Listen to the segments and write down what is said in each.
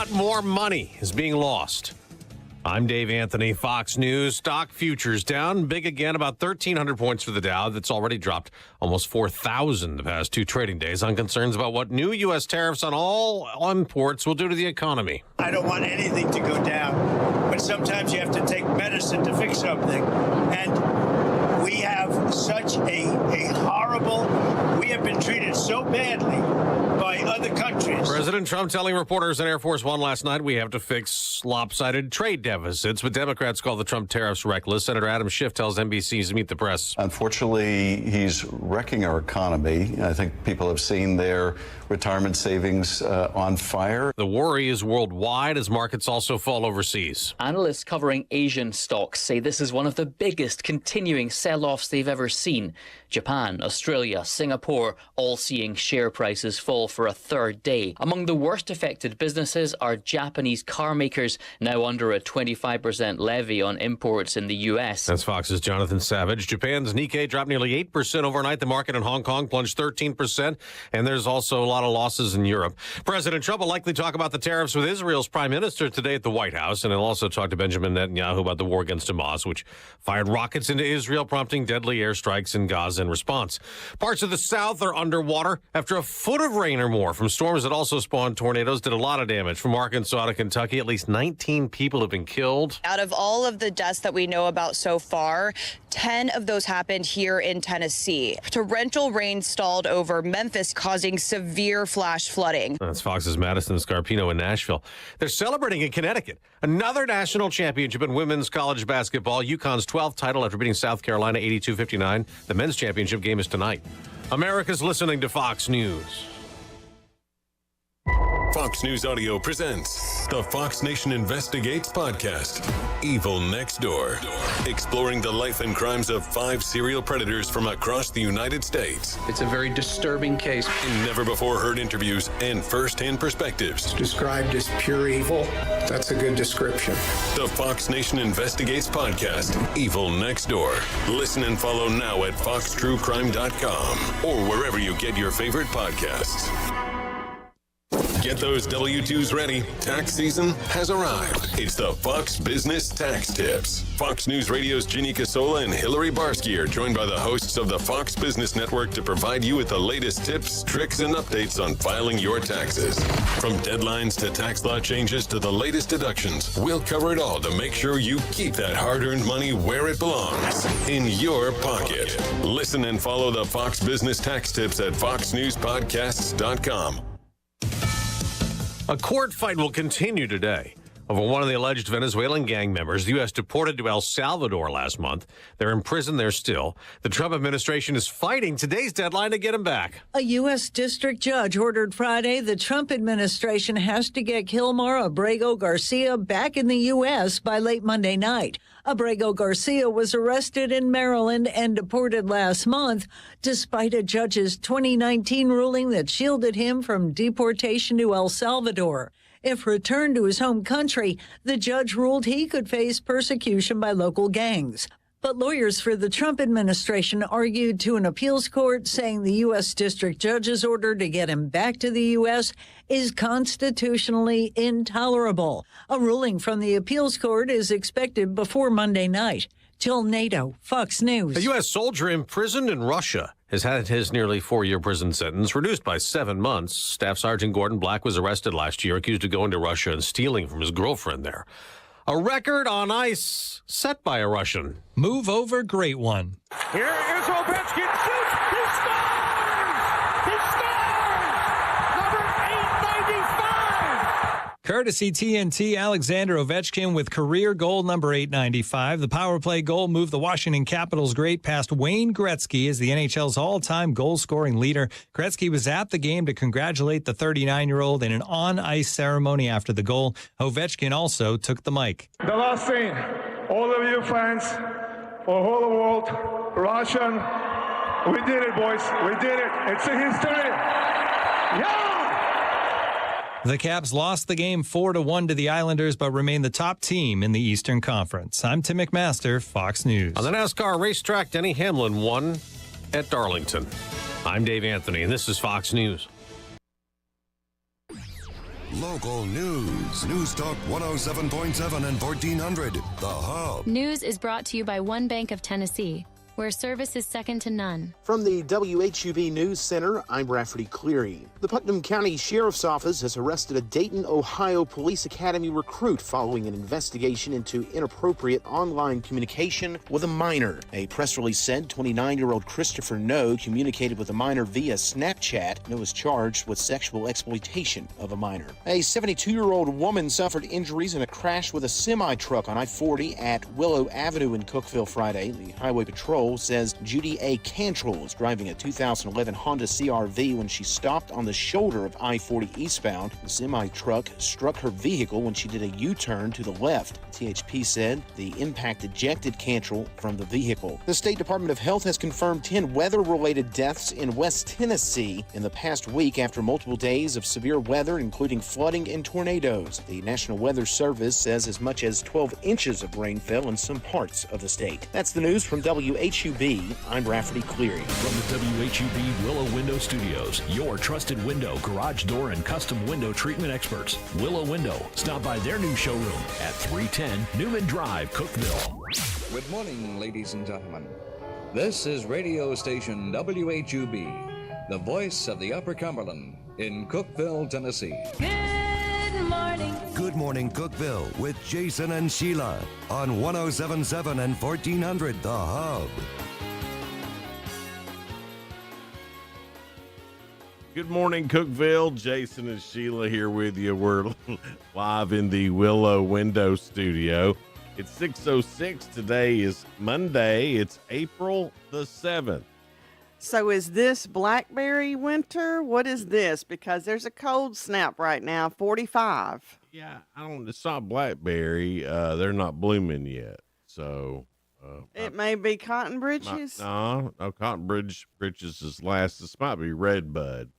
but more money is being lost. I'm Dave Anthony, Fox News. Stock futures down big again, about 1,300 points for the Dow. That's already dropped almost 4,000 the past two trading days on concerns about what new U.S. tariffs on all imports will do to the economy. I don't want anything to go down, but sometimes you have to take medicine to fix something. And we have such a horrible, we have been treated so badly by other countries. President Trump telling reporters on Air Force One last night we have to fix lopsided trade deficits, but Democrats call the Trump tariffs reckless. Senator Adam Schiff tells NBC's Meet the Press. Unfortunately, he's wrecking our economy. I think people have seen their retirement savings on fire. The worry is worldwide as markets also fall overseas. Analysts covering Asian stocks say this is one of the biggest continuing sell-offs they've ever seen. Japan, Australia, Singapore, all seeing share prices fall for a third day. Among the worst affected businesses are Japanese car makers, now under a 25% levy on imports in the U.S. That's Fox's Jonathan Savage. Japan's Nikkei dropped nearly 8% overnight. The market in Hong Kong plunged 13%. And there's also a lot of losses in Europe. President Trump will likely talk about the tariffs with Israel's prime minister today at the White House. And he'll also talk to Benjamin Netanyahu about the war against Hamas, which fired rockets into Israel, prompting deadly airstrikes in Gaza in response. Parts of the South are underwater after a foot of rain or more from storms that also spawned tornadoes. Did a lot of damage. From Arkansas to Kentucky, at least 19 people have been killed. Out of all of the deaths that we know about so far, 10 of those happened here in Tennessee. Torrential rain stalled over Memphis, causing severe flash flooding. That's Fox's Madison Scarpino in Nashville. They're celebrating in Connecticut. Another national championship in women's college basketball. UConn's 12th title after beating South Carolina 82-59. The men's championship game is tonight. America's listening to Fox News. Fox News Audio presents the Fox Nation Investigates podcast, Evil Next Door, exploring the life and crimes of 5 serial predators from across the United States. It's a very disturbing case. In never-before-heard interviews and first-hand perspectives. Described as pure evil. That's a good description. The Fox Nation Investigates podcast, Evil Next Door. Listen and follow now at foxtruecrime.com or wherever you get your favorite podcasts. Get those W-2s ready. Tax season has arrived. It's the Fox Business Tax Tips. Fox News Radio's Ginny Casola and Hillary Barsky are joined by the hosts of the Fox Business Network to provide you with the latest tips, tricks, and updates on filing your taxes. From deadlines to tax law changes to the latest deductions, we'll cover it all to make sure you keep that hard-earned money where it belongs, in your pocket. Listen and follow the Fox Business Tax Tips at foxnewspodcasts.com. A court fight will continue today over one of the alleged Venezuelan gang members the U.S. deported to El Salvador last month. They're in prison there still. The Trump administration is fighting today's deadline to get him back. A U.S. district judge ordered Friday the Trump administration has to get Kilmar Abrego Garcia back in the U.S. by late Monday night. Abrego Garcia was arrested in Maryland and deported last month, despite a judge's 2019 ruling that shielded him from deportation to El Salvador. If returned to his home country, the judge ruled he could face persecution by local gangs. But lawyers for the Trump administration argued to an appeals court, saying the U.S. district judge's order to get him back to the U.S. is constitutionally intolerable. A ruling from the appeals court is expected before Monday night. Jill Nato, Fox News. A U.S. soldier imprisoned in Russia has had his nearly 4-year prison sentence reduced by 7 months. Staff Sergeant Gordon Black was arrested last year, accused of going to Russia and stealing from his girlfriend there. A record on ice set by a Russian. Move over, great one. Here is Ovechkin. Shoots. He scores! He scores! Number 895! Courtesy TNT, Alexander Ovechkin with career goal number 895. The power play goal moved the Washington Capitals great past Wayne Gretzky as the NHL's all-time goal-scoring leader. Gretzky was at the game to congratulate the 39-year-old in an on-ice ceremony after the goal. Ovechkin also took the mic. The last thing, all of you fans, for the whole world, Russian, we did it, boys. We did it. It's a history. Yeah! The Caps lost the game 4-1 to the Islanders, but remain the top team in the Eastern Conference. I'm Tim McMaster, Fox News. On the NASCAR racetrack, Denny Hamlin won at Darlington. I'm Dave Anthony, and this is Fox News. Local news. News Talk 107.7 and 1400. The Hub. News is brought to you by One Bank of Tennessee, where service is second to none. From the WHUB News Center, I'm Rafferty Cleary. The Putnam County Sheriff's Office has arrested a Dayton, Ohio Police Academy recruit following an investigation into inappropriate online communication with a minor. A press release said 29-year-old Christopher No communicated with a minor via Snapchat. No was charged with sexual exploitation of a minor. A 72-year-old woman suffered injuries in a crash with a semi-truck on I-40 at Willow Avenue in Cookeville Friday. The Highway Patrol says Judy A. Cantrell was driving a 2011 Honda CR-V when she stopped on the shoulder of I-40 eastbound. The semi-truck struck her vehicle when she did a U-turn to the left. THP said the impact ejected Cantrell from the vehicle. The State Department of Health has confirmed 10 weather-related deaths in West Tennessee in the past week after multiple days of severe weather, including flooding and tornadoes. The National Weather Service says as much as 12 inches of rain fell in some parts of the state. That's the news from WHUB. I'm Rafferty Cleary. From the WHUB Willow Window Studios, your trusted window, garage door, and custom window treatment experts. Willow Window. Stop by their new showroom at 310 Newman Drive, Cookeville. Good morning, ladies and gentlemen. This is radio station WHUB, the voice of the Upper Cumberland in Cookeville, Tennessee. Good morning. Good morning, Cookeville, with Jason and Sheila on 107.7 and 1400 The Hub. Good morning, Cookeville. Jason and Sheila here with you. We're live in the Willow Window Studio. It's 6:06. Today is Monday. It's April the 7th. So is this blackberry winter? What is this? Because there's a cold snap right now, 45. Yeah, it's not blackberry. They're not blooming yet. So it may be cotton britches. No, cotton britches is last. This might be red bud.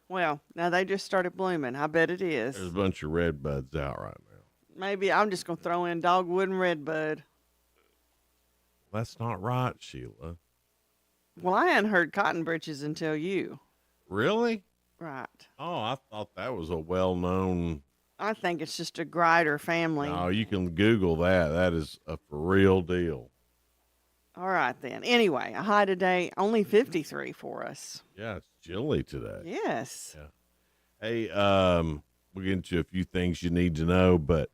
Well, now they just started blooming. I bet it is. There's a bunch of red buds out right now. Maybe I'm just going to throw in dogwood and red bud. That's not right, Sheila. Well, I hadn't heard cotton britches until you. Really? Right. Oh, I thought that was a well-known. I think it's just a Grider family. No, you can Google that. That is a for real deal. All right, then. Anyway, a high today, only 53 for us. Yeah, it's chilly today. Yes. Yeah. Hey, we'll get into a few things you need to know, but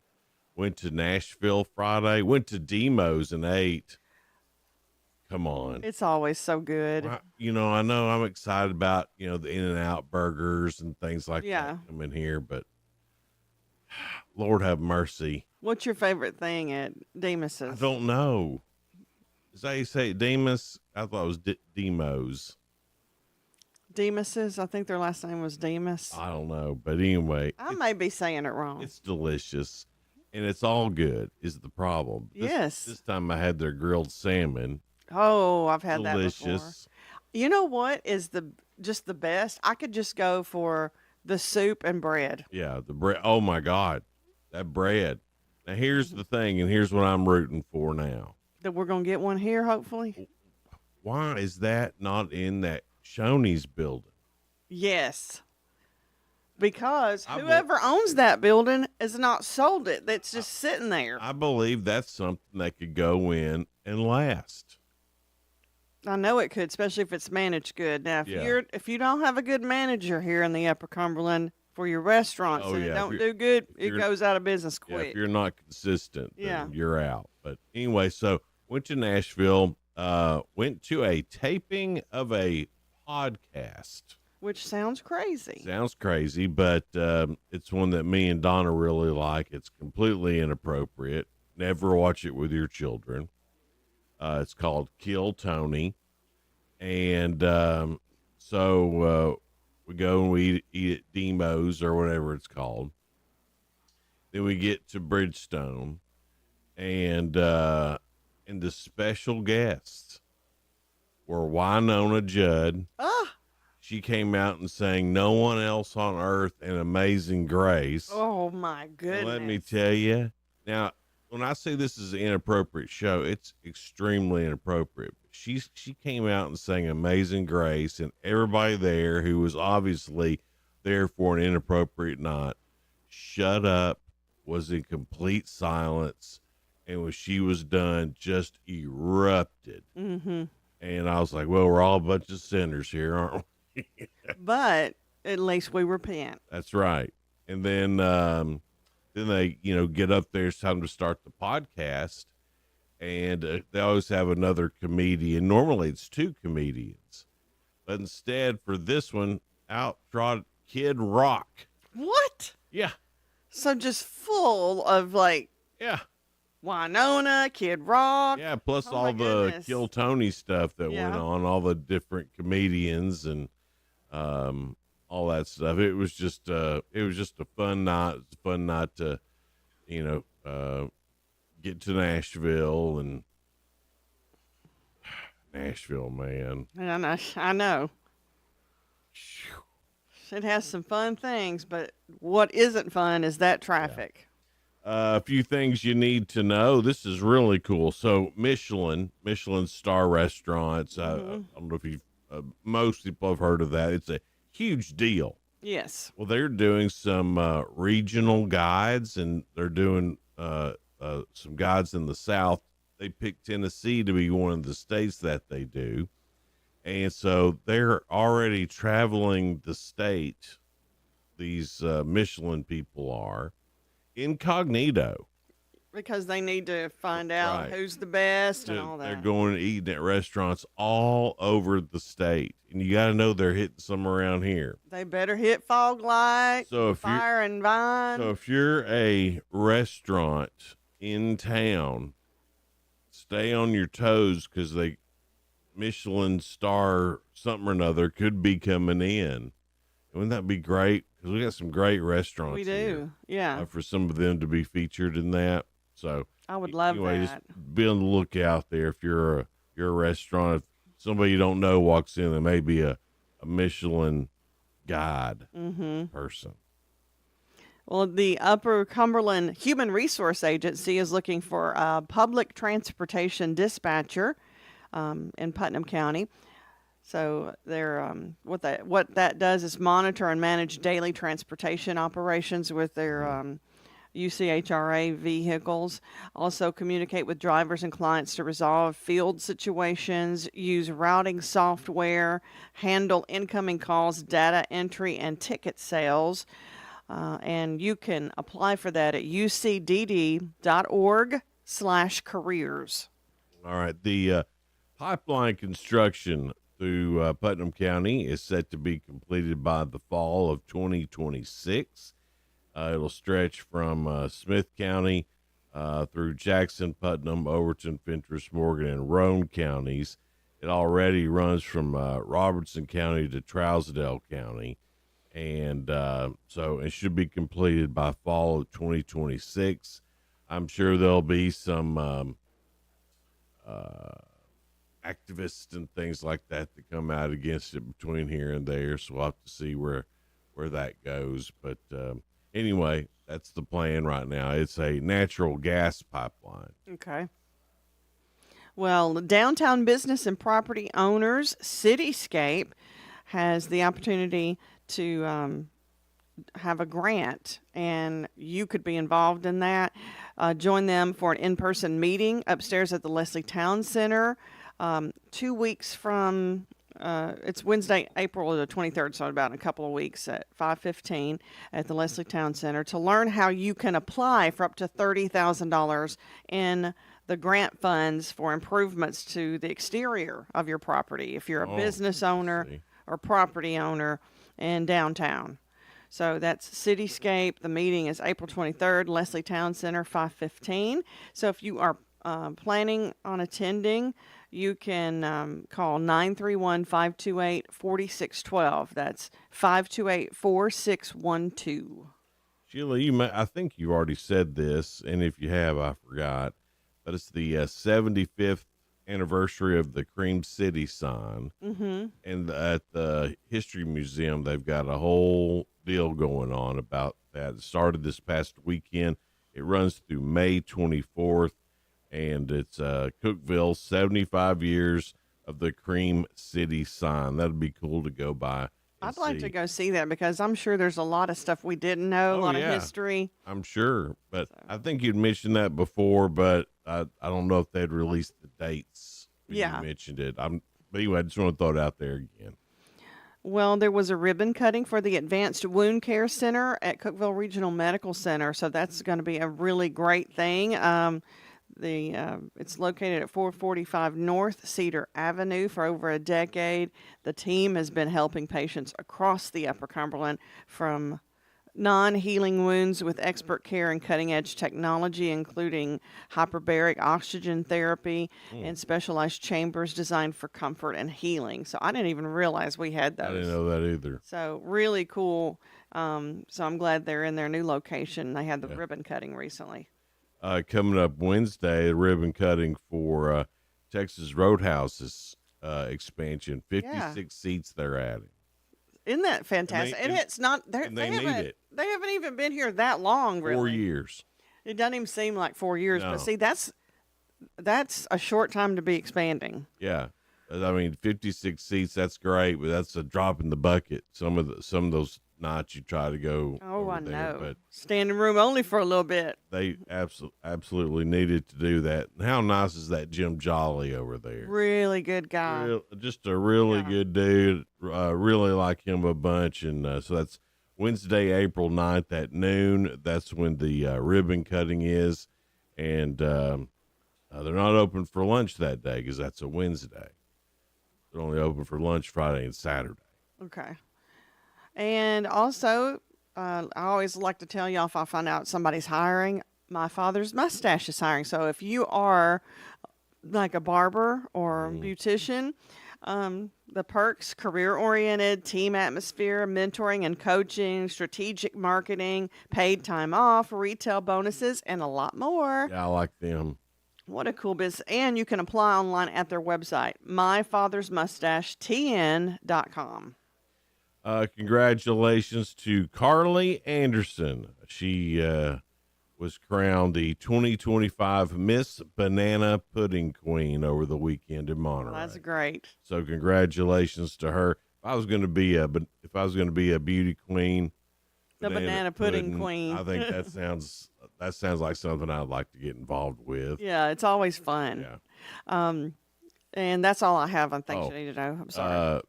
went to Nashville Friday, went to Demo's and ate. Come on. It's always so good. I know I'm excited about, the In-N-Out burgers and things like that coming here, but Lord have mercy. What's your favorite thing at Demos's? I don't know. Is that how you say it, Demus? I thought it was Demos. Demos's? I think their last name was Demus. I don't know, but anyway. I may be saying it wrong. It's delicious, and it's all good is the problem. Yes. This time I had their grilled salmon. Oh, I've had delicious. That before. You know what is just the best? I could just go for the soup and bread. Yeah, the bread. Oh, my God. That bread. Now, here's the thing, and here's what I'm rooting for now. That we're going to get one here, hopefully. Why is that not in that Shoney's building? Yes. Because whoever owns that building has not sold it. That's just sitting there. I believe that's something that could go in and last. I know it could, especially if it's managed good. Now, if you don't have a good manager here in the Upper Cumberland for your restaurants and it don't do good, it goes out of business quick. Yeah, if you're not consistent, then you're out. But anyway, so went to Nashville, went to a taping of a podcast. Which sounds crazy. Sounds crazy, but it's one that me and Donna really like. It's completely inappropriate. Never watch it with your children. It's called Kill Tony. And so we go and we eat at Demo's or whatever it's called. Then we get to Bridgestone. And the special guests were Winona Judd. She came out and sang No One Else on Earth and Amazing Grace. Oh, my goodness. And let me tell you. Now, when I say this is an inappropriate show, it's extremely inappropriate. She came out and sang Amazing Grace, and everybody there who was obviously there for an inappropriate night shut up, was in complete silence, and when she was done, just erupted. Mm-hmm. And I was like, well, we're all a bunch of sinners here, aren't we? But at least we repent. That's right. And then they, get up there. It's time to start the podcast. And they always have another comedian. Normally it's two comedians. But instead, for this one, out trotted Kid Rock. What? Yeah. So just full of yeah, Winona, Kid Rock. Yeah, plus Oh all my the goodness. Kill Tony stuff that Yeah. went on, all the different comedians and all that stuff. It was just a fun night. It was a fun night to, get to Nashville and Nashville, man. I know. It has some fun things, but what isn't fun is that traffic. A few things you need to know. This is really cool. So Michelin star restaurants. I don't know if you've, most people have heard of that. It's a huge deal. Yes. Well, they're doing some regional guides, and they're doing some guides in the South. They picked Tennessee to be one of the states that they do. And so they're already traveling the state. These Michelin people are incognito. Because they need to find out Right. who's the best and all that. They're going to eat at restaurants all over the state. And you got to know they're hitting some around here. They better hit Fog Light, So if you're- Fire and Vine. So if you're a restaurant in town, stay on your toes because Michelin star something or another could be coming in. Wouldn't that be great? Because we got some great restaurants. We do, here, yeah. for some of them to be featured in that. So I would love anyway, that. just be on the lookout there. If you're a restaurant, if somebody you don't know walks in, there may be a Michelin guide person. Well, the Upper Cumberland Human Resource Agency is looking for a public transportation dispatcher in Putnam County. So they're what that does is monitor and manage daily transportation operations with their UCHRA vehicles. Also communicate with drivers and clients to resolve field situations, use routing software, handle incoming calls, data entry, and ticket sales. And you can apply for that at ucdd.org/careers. All right. The pipeline construction through Putnam County is set to be completed by the fall of 2026. It'll stretch from Smith County through Jackson, Putnam, Overton, Fentress, Morgan, and Roane counties. It already runs from Robertson County to Trousdale County. And so it should be completed by fall of 2026. I'm sure there'll be some activists and things like that come out against it between here and there. So we'll have to see where that goes. But anyway, that's the plan right now. It's a natural gas pipeline. Okay. Well, downtown business and property owners, Cityscape has the opportunity to have a grant, and you could be involved in that. Join them for an in-person meeting upstairs at the Leslie Town Center 2 weeks from, it's Wednesday, April the 23rd, so about a couple of weeks at 5:15 at the Leslie Town Center to learn how you can apply for up to $30,000 in the grant funds for improvements to the exterior of your property if you're a business owner or property owner in downtown. So that's Cityscape. The meeting is April 23rd, Leslie Town Center, 5:15. So if you are planning on attending, you can call 931-528-4612. That's 528-4612. Sheila, I think you already said this, and if you have, I forgot, but it's the 75th anniversary of the Cream City sign. Mm-hmm. And at the History Museum, they've got a whole deal going on about that. It started this past weekend. It runs through May 24th, and it's Cookeville, 75 years of the Cream City sign. That'd be cool to go by I'd like to go see that because I'm sure there's a lot of stuff we didn't know, a lot of history. I'm sure, but I think you'd mentioned that before, but I don't know if they'd released the dates when you mentioned it. But anyway, I just want to throw it out there again. Well, there was a ribbon cutting for the Advanced Wound Care Center at Cookeville Regional Medical Center, so that's going to be a really great thing. It's located at 445 North Cedar Avenue for over a decade. The team has been helping patients across the Upper Cumberland from non-healing wounds with expert care and cutting-edge technology, including hyperbaric oxygen therapy and specialized chambers designed for comfort and healing. So I didn't even realize we had those. I didn't know that either. So really cool. So I'm glad they're in their new location. They had the ribbon cutting recently. Coming up Wednesday, a ribbon cutting for Texas Roadhouse's expansion. 56 seats they're adding. Isn't that fantastic? And it's not. They haven't even been here that long. Really, 4 years. It doesn't even seem like 4 years. No. But see, that's a short time to be expanding. Yeah, I mean, 56 seats. That's great, but that's a drop in the bucket. Some of those nights you try to go. Oh, I there, know. but standing room only for a little bit. They absolutely needed to do that. And how nice is that Jim Jolly over there? Really good guy. Just a really good dude. Really like him a bunch. And so that's Wednesday, April 9th at noon. That's when the ribbon cutting is. And they're not open for lunch that day because that's a Wednesday. They're only open for lunch Friday and Saturday. Okay. And also, I always like to tell y'all if I find out somebody's hiring, my father's mustache is hiring. So if you are like a barber or a beautician, the perks, career-oriented, team atmosphere, mentoring and coaching, strategic marketing, paid time off, retail bonuses, and a lot more. Yeah, I like them. What a cool business. And you can apply online at their website, myfathersmustashetn.com. Congratulations to Carly Anderson. She was crowned the 2025 Miss Banana Pudding Queen over the weekend in Monterey. Well, that's great. So congratulations to her. If I was going to be a beauty queen, the banana pudding queen. I think that sounds like something I'd like to get involved with. Yeah, it's always fun. Yeah. And that's all I have on things you need to know. I'm sorry.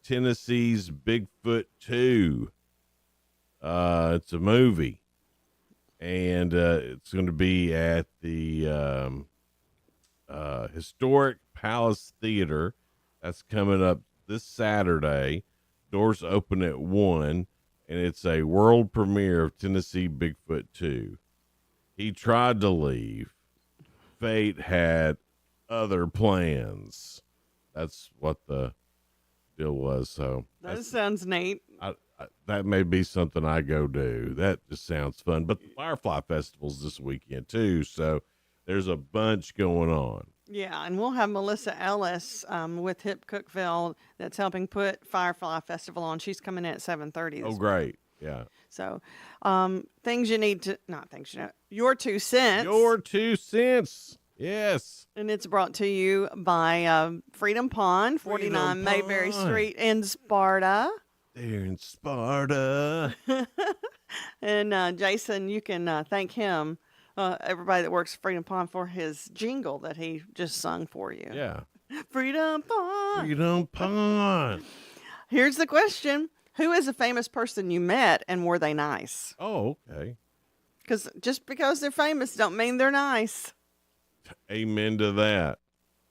Tennessee's Bigfoot 2. It's a movie, and it's going to be at the Historic Palace Theater. That's coming up this Saturday. Doors open at 1, and it's a world premiere of Tennessee Bigfoot 2. He tried to leave. Fate had other plans. That's what the deal was. So that sounds neat. That may be something I go do. That just sounds fun. But the Firefly Festival's this weekend too, so there's a bunch going on. Yeah, and we'll have Melissa Ellis with Hip Cookeville that's helping put Firefly Festival on. She's coming in at 7:30. Oh, great. Yeah. So, things you need to, not things you know, your 2 cents. Your 2 cents. Yes. And it's brought to you by Freedom Pond, 49 Mayberry Street in Sparta. There in Sparta. And Jason, you can thank him, everybody that works at Freedom Pond, for his jingle that he just sung for you. Yeah. Freedom Pond. Freedom Pond. Here's the question. Who is a famous person you met, and were they nice? Oh, okay. Because just because they're famous don't mean they're nice. Amen to that,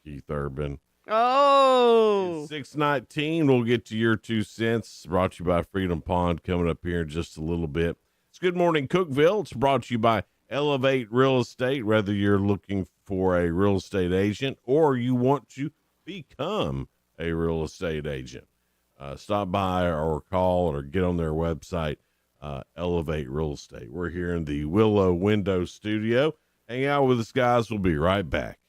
Keith Urban. Oh. 6:19, we'll get to your 2 cents. Brought to you by Freedom Pond, coming up here in just a little bit. It's Good Morning Cookeville. It's brought to you by Elevate Real Estate. Whether you're looking for a real estate agent or you want to become a real estate agent, stop by or call or get on their website, Elevate Real Estate. We're here in the Willow Window Studio. Hang out with us, guys. We'll be right back.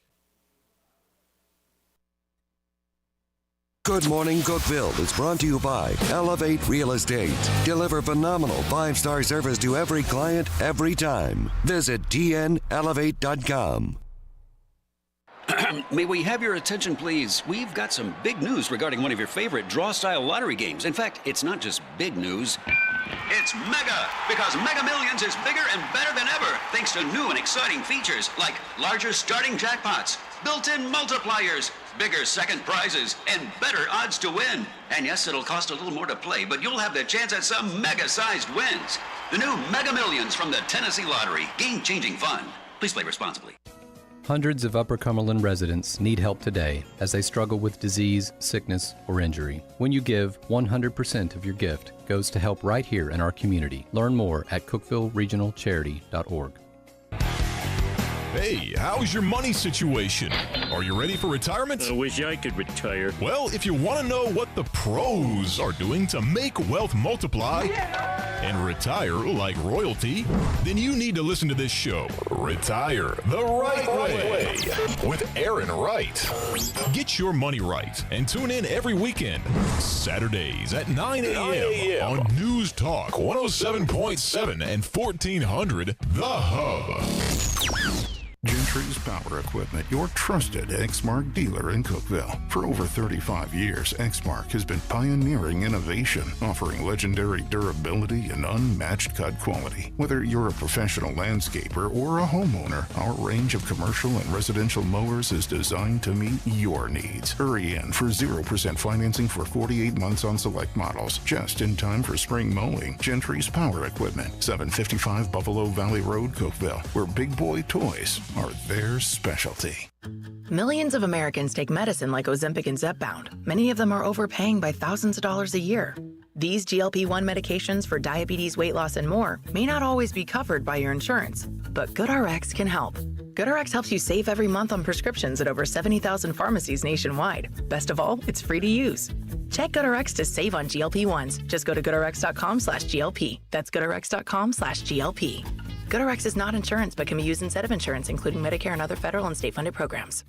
Good Morning Cookeville is brought to you by Elevate Real Estate. Deliver phenomenal 5-star service to every client, every time. Visit tnelevate.com. May we have your attention, please? We've got some big news regarding one of your favorite draw-style lottery games. In fact, it's not just big news. It's mega, because Mega Millions is bigger and better than ever, thanks to new and exciting features like larger starting jackpots, built-in multipliers, bigger second prizes, and better odds to win. And yes, it'll cost a little more to play, but you'll have the chance at some mega-sized wins. The new Mega Millions from the Tennessee Lottery. Game-changing fun. Please play responsibly. Hundreds of Upper Cumberland residents need help today as they struggle with disease, sickness, or injury. When you give, 100% of your gift goes to help right here in our community. Learn more at CookevilleRegionalCharity.org. Hey, how's your money situation? Are you ready for retirement? I wish I could retire. Well, if you want to know what the pros are doing to make wealth multiply and retire like royalty, then you need to listen to this show, Retire the Right Way, with Aaron Wright. Get your money right and tune in every weekend, Saturdays at 9 a.m. on News Talk 107.7 and 1400 The Hub. Gentry's Power Equipment, your trusted Exmark dealer in Cookeville. For over 35 years, Exmark has been pioneering innovation, offering legendary durability and unmatched cut quality. Whether you're a professional landscaper or a homeowner, our range of commercial and residential mowers is designed to meet your needs. Hurry in for 0% financing for 48 months on select models, just in time for spring mowing. Gentry's Power Equipment, 755 Buffalo Valley Road, Cookeville, where big boy toys are their specialty. Millions of Americans take medicine like Ozempic and Zepbound. Many of them are overpaying by thousands of dollars a year. These GLP-1 medications for diabetes, weight loss, and more may not always be covered by your insurance, but GoodRx can help. GoodRx helps you save every month on prescriptions at over 70,000 pharmacies nationwide. Best of all, it's free to use. Check GoodRx to save on GLP-1s. Just go to goodrx.com/GLP. That's goodrx.com/GLP. GoodRx is not insurance, but can be used instead of insurance, including Medicare and other federal and state-funded programs.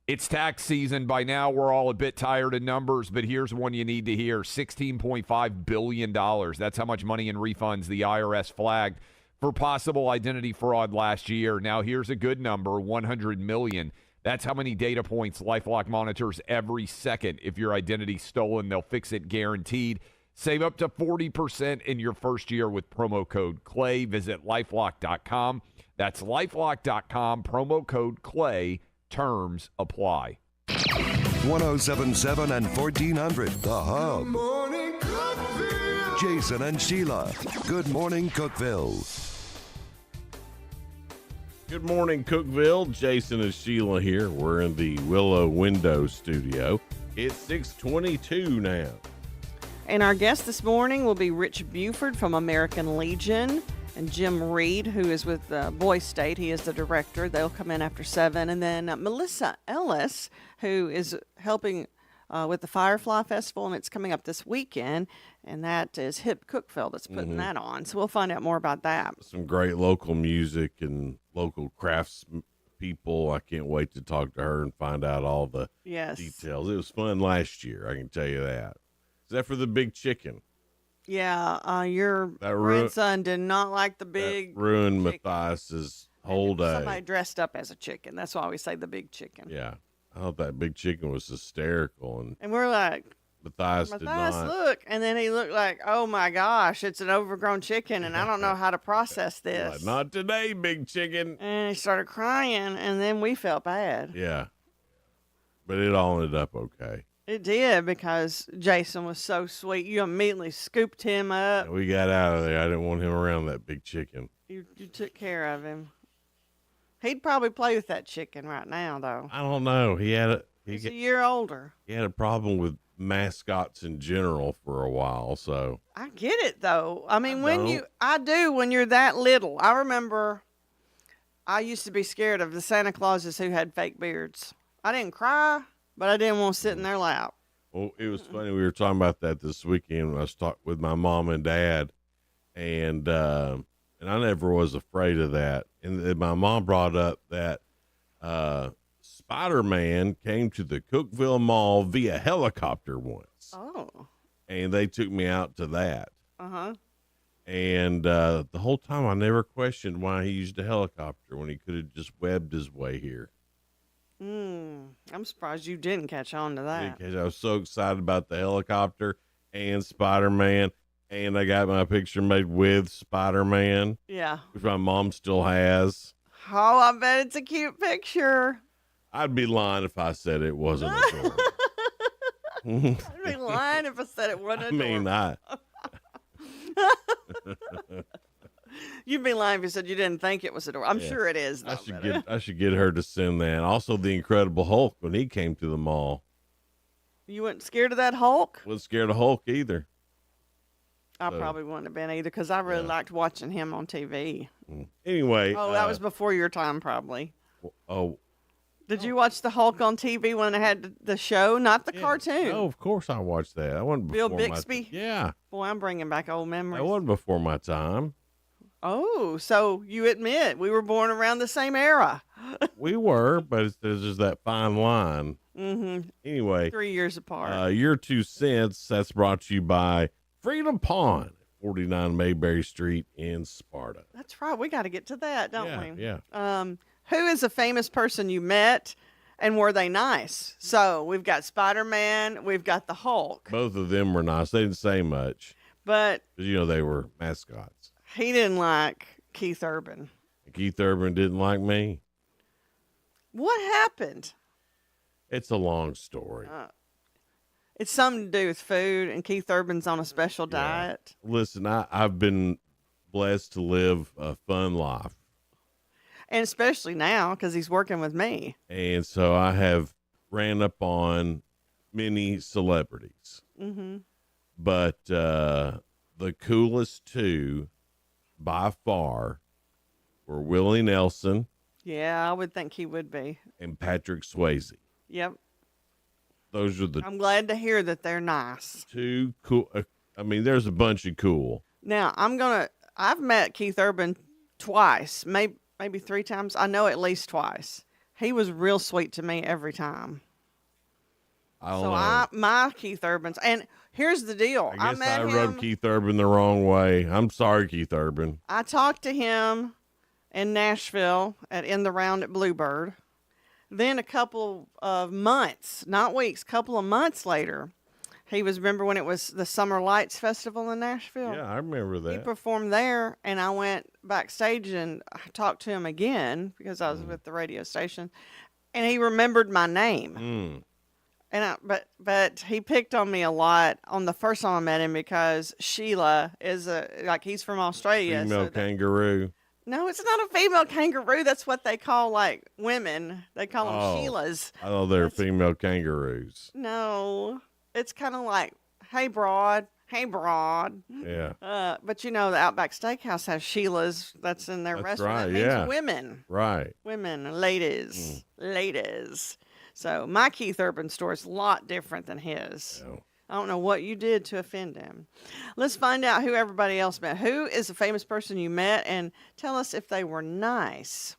It's tax season. By now, we're all a bit tired of numbers, but here's one you need to hear. $16.5 billion. That's how much money in refunds the IRS flagged for possible identity fraud last year. Now, here's a good number, $100 million. That's how many data points LifeLock monitors every second. If your identity's stolen, they'll fix it guaranteed. Save up to 40% in your first year with promo code CLAY. Visit lifelock.com. That's lifelock.com, promo code CLAY. Terms apply. 1077 and 1400, The Hub. Jason and Sheila. Good morning, Cookeville. Good morning, Cookeville. Jason and Sheila here. We're in the Willow Window Studio. It's 6:22 now. And our guest this morning will be Rich Buford from American Legion and Jim Reed, who is with Boy State. He is the director. They'll come in after 7. And then Melissa Ellis, who is helping with the Firefly Festival, and it's coming up this weekend. And that is Hip Cookeville that's putting that on. So we'll find out more about that. Some great local music and local crafts people. I can't wait to talk to her and find out all the details. It was fun last year, I can tell you that. Except for the big chicken. Yeah, your grandson did not like the big. That ruined Matthias's whole day. Somebody dressed up as a chicken. That's why we say the big chicken. Yeah, I thought that big chicken was hysterical, and we're like, Matthias did not look, and then he looked like, oh my gosh, it's an overgrown chicken, and I don't know how to process this. Like, not today, big chicken. And he started crying, and then we felt bad. Yeah, but it all ended up okay. It did, because Jason was so sweet. You immediately scooped him up. We got out of there. I didn't want him around that big chicken. You took care of him. He'd probably play with that chicken right now, though. I don't know. He's a year older. He had a problem with mascots in general for a while, so. I get it, though. I mean, when you're that little. I remember I used to be scared of the Santa Clauses who had fake beards. I didn't cry, but I didn't want to sit in their lap. Well, it was funny. We were talking about that this weekend when I was talking with my mom and dad, and I never was afraid of that. And my mom brought up that Spider-Man came to the Cookeville Mall via helicopter once. Oh. And they took me out to that. Uh-huh. And the whole time I never questioned why he used a helicopter when he could have just webbed his way here. I'm surprised you didn't catch on to that. Because I was so excited about the helicopter and Spider-Man, and I got my picture made with Spider-Man. Yeah. Which my mom still has. Oh, I bet it's a cute picture. I'd be lying if I said it wasn't adorable. I'd be lying if I said it wasn't adorable. You'd be lying if you said you didn't think it was adorable. I'm sure it is, though. I should get her to send that. Also, the Incredible Hulk when he came to the mall. You weren't scared of that Hulk? Wasn't scared of Hulk either. I probably wouldn't have been either because I really liked watching him on TV. Anyway. Oh, that was before your time, probably. Oh. Did you watch the Hulk on TV when they had the show, not the cartoon? Oh, of course I watched that. I wasn't before Bill Bixby? Yeah. Boy, I'm bringing back old memories. That wasn't before my time. Oh, so you admit we were born around the same era. We were, but there's just that fine line. Mm-hmm. Anyway. 3 years apart. Your 2 cents, that's brought to you by Freedom Pond, 49 Mayberry Street in Sparta. That's right. We got to get to that, don't we? Yeah. Who is a famous person you met, and were they nice? So we've got Spider-Man, we've got the Hulk. Both of them were nice. They didn't say much. But, they were mascots. He didn't like Keith Urban. Keith Urban didn't like me. What happened? It's a long story. It's something to do with food, and Keith Urban's on a special diet. Listen, I've been blessed to live a fun life. And especially now, because he's working with me. And so I have ran up on many celebrities. Mm-hmm. But the coolest 2 by far were Willie Nelson. Yeah, I would think he would be. And Patrick Swayze. Yep. Those are the I'm glad to hear that they're nice. 2 cool. There's a bunch of cool. Now, I've met Keith Urban twice, maybe 3 times. I know at least twice. He was real sweet to me every time. My Keith Urban's, and here's the deal. I guess I rubbed Keith Urban the wrong way. I'm sorry, Keith Urban. I talked to him in Nashville In the Round at Bluebird. Then a couple of months, not weeks, couple of months later, remember when it was the Summer Lights Festival in Nashville? Yeah, I remember that. He performed there, and I went backstage and talked to him again because I was with the radio station, and he remembered my name. And but he picked on me a lot on the first time I met him because Sheila is he's from Australia. Female kangaroo. No, it's not a female kangaroo. That's what they call women. They call them Sheilas. I thought they were female kangaroos. No, it's kind of like, hey broad. Yeah. But the Outback Steakhouse has Sheilas. That's in their restaurant. Right, That means women. Right. Women, ladies. So my Keith Urban story is a lot different than his. No. I don't know what you did to offend him. Let's find out who everybody else met. Who is a famous person you met, and tell us if they were nice.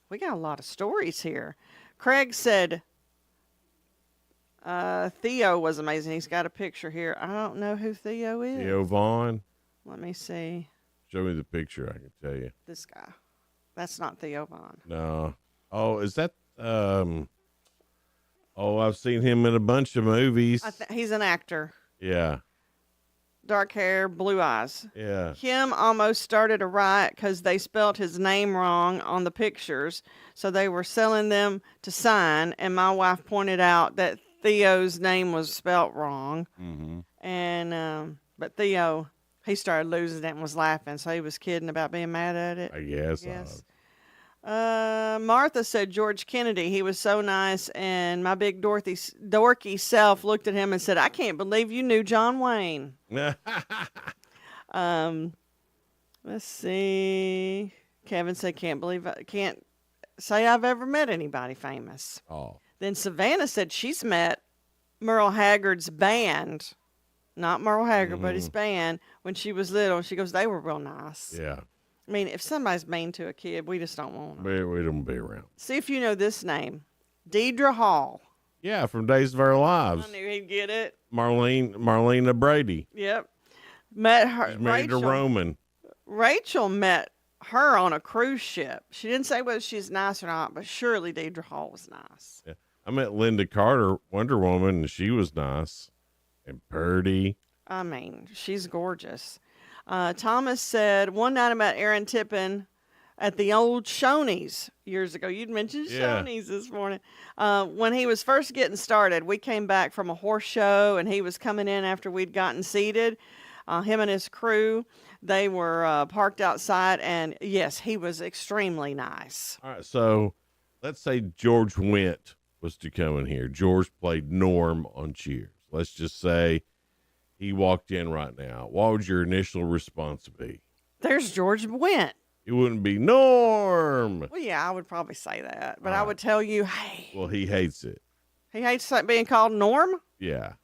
We got a lot of stories here. Craig said Theo was amazing. He's got a picture here. I don't know who Theo is. Theo Vaughn. Let me see. Show me the picture. I can tell you. This guy. That's not Theo Vaughn. No. Oh, is that? I've seen him in a bunch of movies. He's an actor. Yeah. Dark hair, blue eyes. Yeah. Him almost started a riot because they spelled his name wrong on the pictures. So they were selling them to sign, and my wife pointed out that Theo's name was spelt wrong. Mm-hmm. And but Theo, he started losing it and was laughing, so he was kidding about being mad at it. I guess. Martha said George Kennedy. He was so nice, and my big dorky self looked at him and said, "I can't believe you knew John Wayne." Let's see. Kevin said, can't say I've ever met anybody famous. Oh. Then Savannah said she's met Merle Haggard's band, not Merle Haggard, but his band, when she was little. She goes, they were real nice. Yeah. I mean, if somebody's mean to a kid, we just don't want them. We don't be around. See if you know this name. Deidre Hall. Yeah, from Days of Our Lives. I knew he'd get it. Marlena Brady. Yep. Met her. She's married to Roman. Rachel met her on a cruise ship. She didn't say whether she's nice or not, but surely Deidre Hall was nice. Yeah. I met Linda Carter, Wonder Woman, and she was nice and purty. I mean, she's gorgeous. Thomas said one night about Aaron Tippin at the old Shoney's years ago. You'd mentioned Shoney's this morning. When he was first getting started, we came back from a horse show, and he was coming in after we'd gotten seated. Him and his crew, they were parked outside, and yes, he was extremely nice. All right, so let's say George Wendt was to come in here. George played Norm on Cheers. Let's just say he walked in right now. What would your initial response be? There's George Wendt. It wouldn't be Norm. Well, yeah, I would probably say that, but I would tell you, hey. Well, he hates it. He hates being called Norm? Yeah,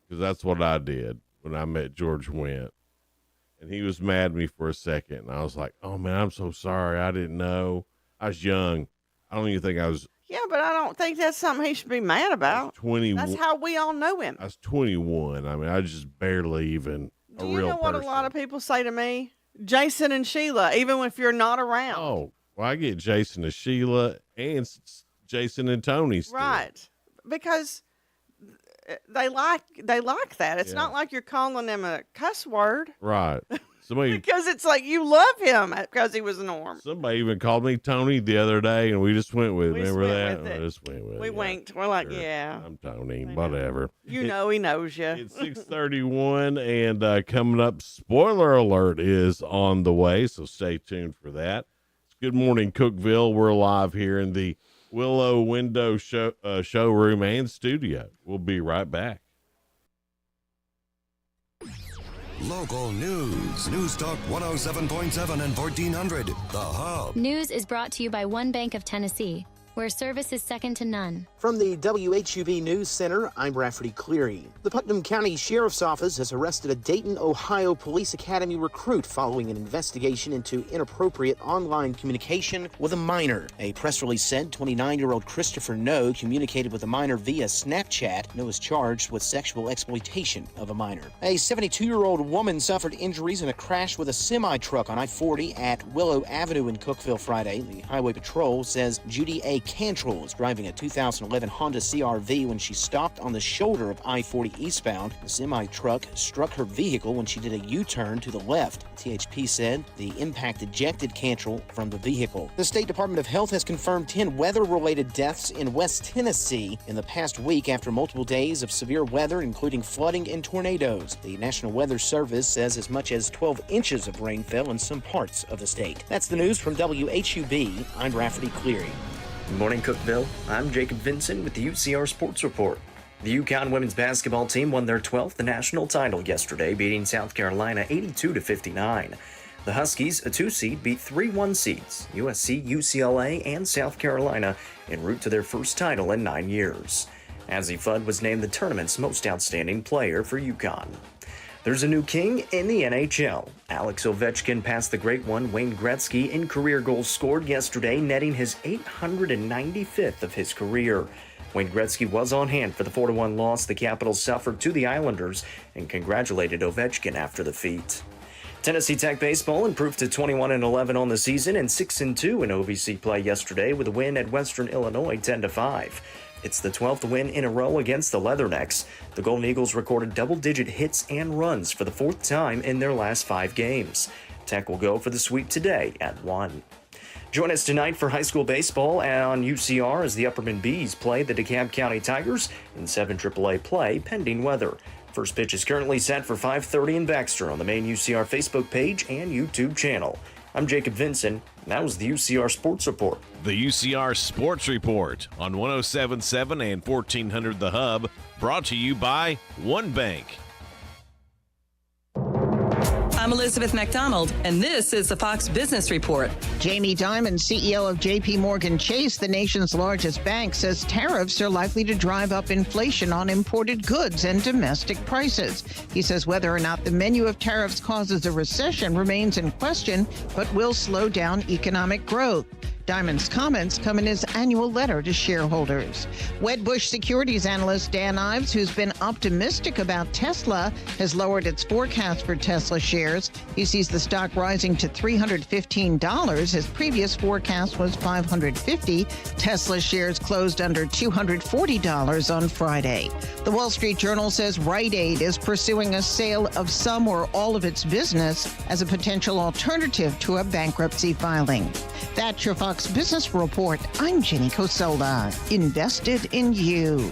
because that's what I did when I met George Wendt. And he was mad at me for a second. And I was like, oh, man, I'm so sorry. I didn't know. I was young. I don't even think I was. Yeah, but I don't think that's something he should be mad about. 21. That's how we all know him. I was 21. I mean, I was just barely even a real person. Do you know what a lot of people say to me? Jason and Sheila, even if you're not around. Oh, well, I get Jason and Sheila and Jason and Tony still. Right. Because they like that. It's not like you're calling them a cuss word. Right. Somebody because it's like you love him because he was Norm. Somebody even called me Tony the other day, and we just went with it. Remember that? With it. We just went with it. We winked. We're like, yeah. I'm Tony. Whatever. You know he knows you. It's 6:31, and coming up, spoiler alert is on the way, so stay tuned for that. It's Good Morning Cookeville. We're live here in the Willow Window showroom and studio. We'll be right back. Local news. News Talk 107.7 and 1400. The Hub. News is brought to you by One Bank of Tennessee, where service is second to none. From the WHUB News Center, I'm Rafferty Cleary. The Putnam County Sheriff's Office has arrested a Dayton, Ohio Police Academy recruit following an investigation into inappropriate online communication with a minor. A press release said 29-year-old Christopher No communicated with a minor via Snapchat. No is charged with sexual exploitation of a minor. A 72-year-old woman suffered injuries in a crash with a semi-truck on I-40 at Willow Avenue in Cookeville Friday. The Highway Patrol says Judy A. Cantrell was driving a 2011 Honda CR-V when she stopped on the shoulder of I-40 eastbound. The semi-truck struck her vehicle when she did a U-turn to the left. THP said the impact ejected Cantrell from the vehicle. The State Department of Health has confirmed 10 weather-related deaths in West Tennessee in the past week after multiple days of severe weather, including flooding and tornadoes. The National Weather Service says as much as 12 inches of rain fell in some parts of the state. That's the news from WHUB. I'm Rafferty Cleary. Good morning, Cookeville. I'm Jacob Vincent with the UCR Sports Report. The UConn women's basketball team won their 12th national title yesterday, beating South Carolina 82-59. The Huskies, a 2-seed, beat 3 1-seeds, USC, UCLA, and South Carolina, en route to their first title in 9 years. Azzi Fudd was named the tournament's most outstanding player for UConn. There's a new king in the NHL. Alex Ovechkin passed the great one, Wayne Gretzky, in career goals scored yesterday, netting his 895th of his career. Wayne Gretzky was on hand for the 4-1 loss the Capitals suffered to the Islanders and congratulated Ovechkin after the feat. Tennessee Tech baseball improved to 21-11 on the season and 6-2 in OVC play yesterday with a win at Western Illinois 10-5. It's the 12th win in a row against the Leathernecks. The Golden Eagles recorded double-digit hits and runs for the 4th time in their last 5 games. Tech will go for the sweep today at 1. Join us tonight for high school baseball on UCR as the Upperman Bees play the DeKalb County Tigers in 7 AAA play pending weather. First pitch is currently set for 5:30 in Baxter on the main UCR Facebook page and YouTube channel. I'm Jacob Vincent, and that was the UCR Sports Report. The UCR Sports Report on 107.7 and 1400 The Hub, brought to you by One Bank. I'm Elizabeth McDonald, and this is the Fox Business Report. Jamie Dimon, CEO of J.P. Morgan Chase, the nation's largest bank, says tariffs are likely to drive up inflation on imported goods and domestic prices. He says whether or not the menu of tariffs causes a recession remains in question, but will slow down economic growth. Diamond's comments come in his annual letter to shareholders. Wedbush Securities analyst Dan Ives, who's been optimistic about Tesla, has lowered its forecast for Tesla shares. He sees the stock rising to $315. His previous forecast was $550. Tesla shares closed under $240 on Friday. The Wall Street Journal says Rite Aid is pursuing a sale of some or all of its business as a potential alternative to a bankruptcy filing. That's your Fox Business Report. I'm Jenny Cosola. Invested in you.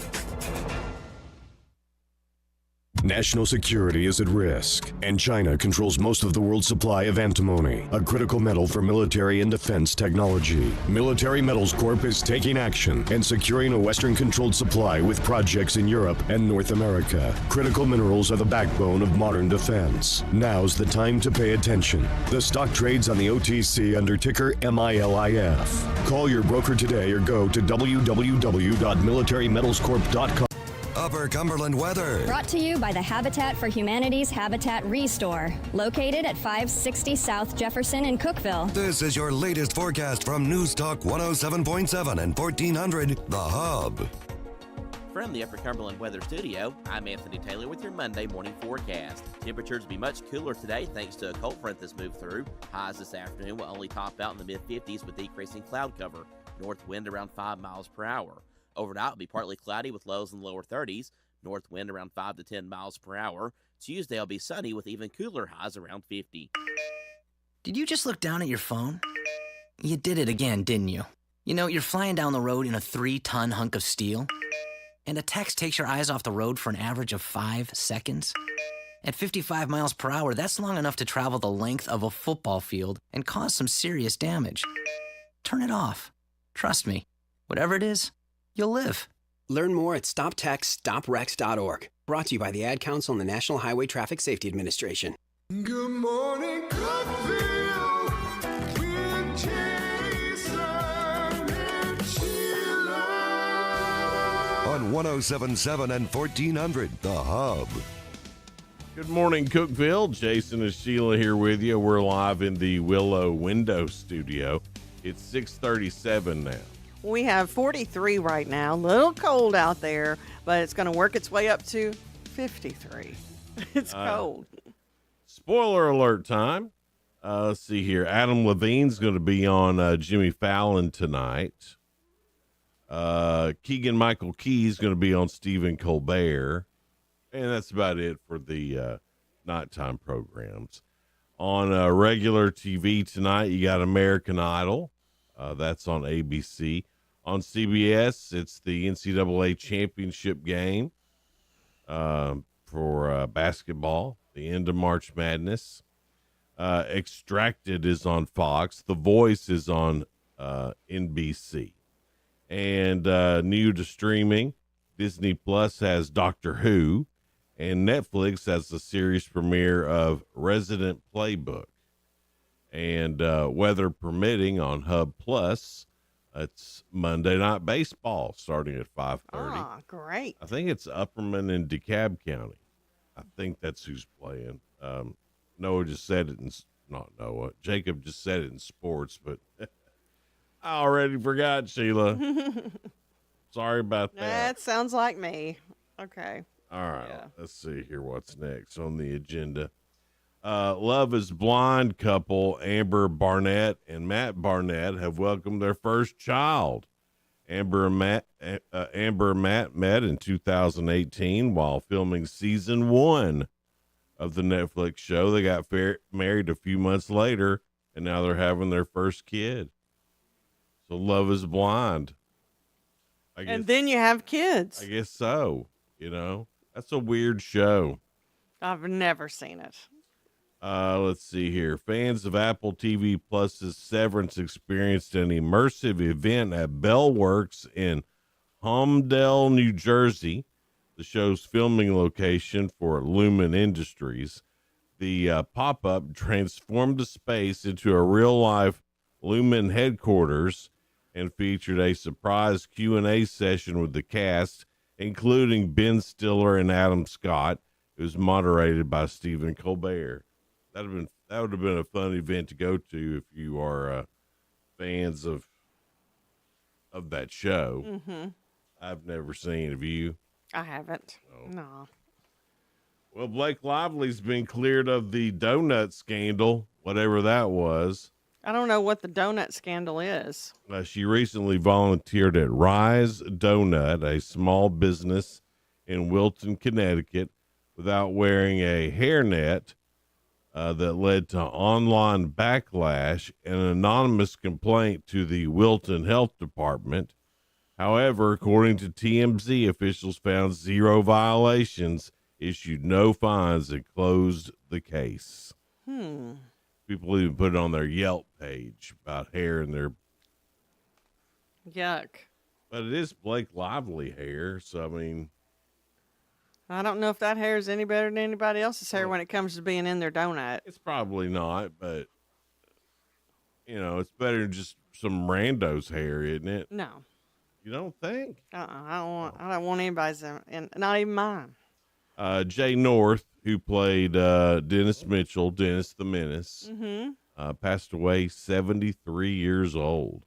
National security is at risk, and China controls most of the world's supply of antimony, a critical metal for military and defense technology. Military Metals Corp is taking action and securing a Western-controlled supply with projects in Europe and North America. Critical minerals are the backbone of modern defense. Now's the time to pay attention. The stock trades on the OTC under ticker MILIF. Call your broker today or go to www.militarymetalscorp.com. Upper Cumberland weather. Brought to you by the Habitat for Humanity's Habitat Restore, located at 560 South Jefferson in Cookeville. This is your latest forecast from News Talk 107.7 and 1400, The Hub. From the Upper Cumberland Weather Studio, I'm Anthony Taylor with your Monday morning forecast. Temperatures will be much cooler today thanks to a cold front that's moved through. Highs this afternoon will only top out in the mid-50s with decreasing cloud cover. North wind around 5 miles per hour. Overnight will be partly cloudy with lows in the lower 30s. North wind around 5 to 10 miles per hour. Tuesday will be sunny with even cooler highs around 50. Did you just look down at your phone? You did it again, didn't you? You know, you're flying down the road in a 3-ton hunk of steel, and a text takes your eyes off the road for an average of 5 seconds. At 55 miles per hour, that's long enough to travel the length of a football field and cause some serious damage. Turn it off. Trust me, whatever it is, you'll live. Learn more at StopTextsStopWrecks.org. Brought to you by the Ad Council and the National Highway Traffic Safety Administration. Good morning, Cookeville, with Jason and Sheila. On 107.7 and 1400, The Hub. Good morning, Cookeville. Jason and Sheila here with you. We're live in the Willow Window Studio. It's 6:37 now. We have 43 right now. A little cold out there, but it's going to work its way up to 53. It's cold. Spoiler alert time. Let's see here. Adam Levine's going to be on Jimmy Fallon tonight. Keegan-Michael Key's going to be on Stephen Colbert. And that's about it for the nighttime programs. On regular TV tonight, you got American Idol. That's on ABC. On CBS, it's the NCAA championship game for basketball, the end of March Madness. Extracted is on Fox. The Voice is on NBC. And new to streaming, Disney Plus has Doctor Who, and Netflix has the series premiere of Resident Playbook. And weather permitting on Hub Plus, it's Monday Night Baseball starting at 5:30. Ah, great. I think it's Upperman in DeKalb County. I think that's who's playing. Noah just said it in, not Noah, Jacob just said it in sports, but I already forgot, Sheila. Sorry about that. That sounds like me. Okay. All right, Let's see here what's next on the agenda. Love is Blind couple Amber Barnett and Matt Barnett have welcomed their first child. Amber and Matt met in 2018 while filming season 1 of the Netflix show. They got married a few months later, and now they're having their first kid. So Love is Blind. And then you have kids. I guess so. You know, that's a weird show. I've never seen it. Let's see here. Fans of Apple TV Plus's Severance experienced an immersive event at Bellworks in Holmdel, New Jersey, the show's filming location for Lumen Industries. The pop-up transformed the space into a real-life Lumen headquarters and featured a surprise Q&A session with the cast, including Ben Stiller and Adam Scott. It was moderated by Stephen Colbert. That would have been a fun event to go to if you are fans of of that show. Mm-hmm. I've never seen. Have you? I haven't. No. Well, Blake Lively's been cleared of the donut scandal, whatever that was. I don't know what the donut scandal is. She recently volunteered at Rise Donut, a small business in Wilton, Connecticut, without wearing a hairnet that led to online backlash and an anonymous complaint to the Wilton Health Department. However, according to TMZ, officials found 0 violations, issued no fines, and closed the case. People even put it on their Yelp page about hair in their... Yuck. But it is Blake Lively hair, so I mean... I don't know if that hair is any better than anybody else's hair when it comes to being in their donut. It's probably not, but, you know, it's better than just some rando's hair, isn't it? No. You don't think? I don't want anybody's, and not even mine. Jay North, who played Dennis Mitchell, Dennis the Menace, passed away 73 years old.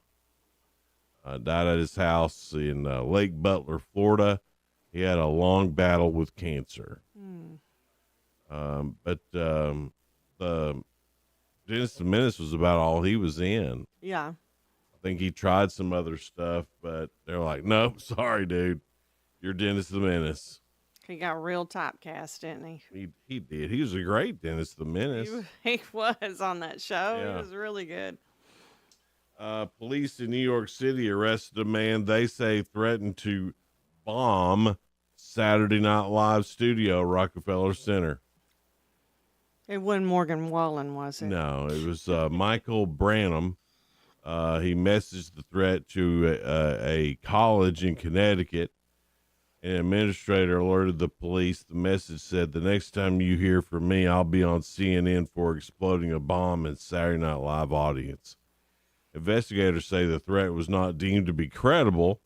Died at his house in Lake Butler, Florida. He had a long battle with cancer. But the Dennis the Menace was about all he was in. Yeah. I think he tried some other stuff, but they're like, nope, sorry, dude. You're Dennis the Menace. He got real typecast, didn't he? He did. He was a great Dennis the Menace. He was on that show. Yeah. He was really good. Police in New York City arrested a man they say threatened to bomb Saturday Night Live studio, Rockefeller Center. It wasn't Morgan Wallen, was it? No, it was Michael Branham. He messaged the threat to a college in Connecticut. An administrator alerted the police. The message said, "The next time you hear from me, I'll be on CNN for exploding a bomb in Saturday Night Live audience." Investigators say the threat was not deemed to be credible,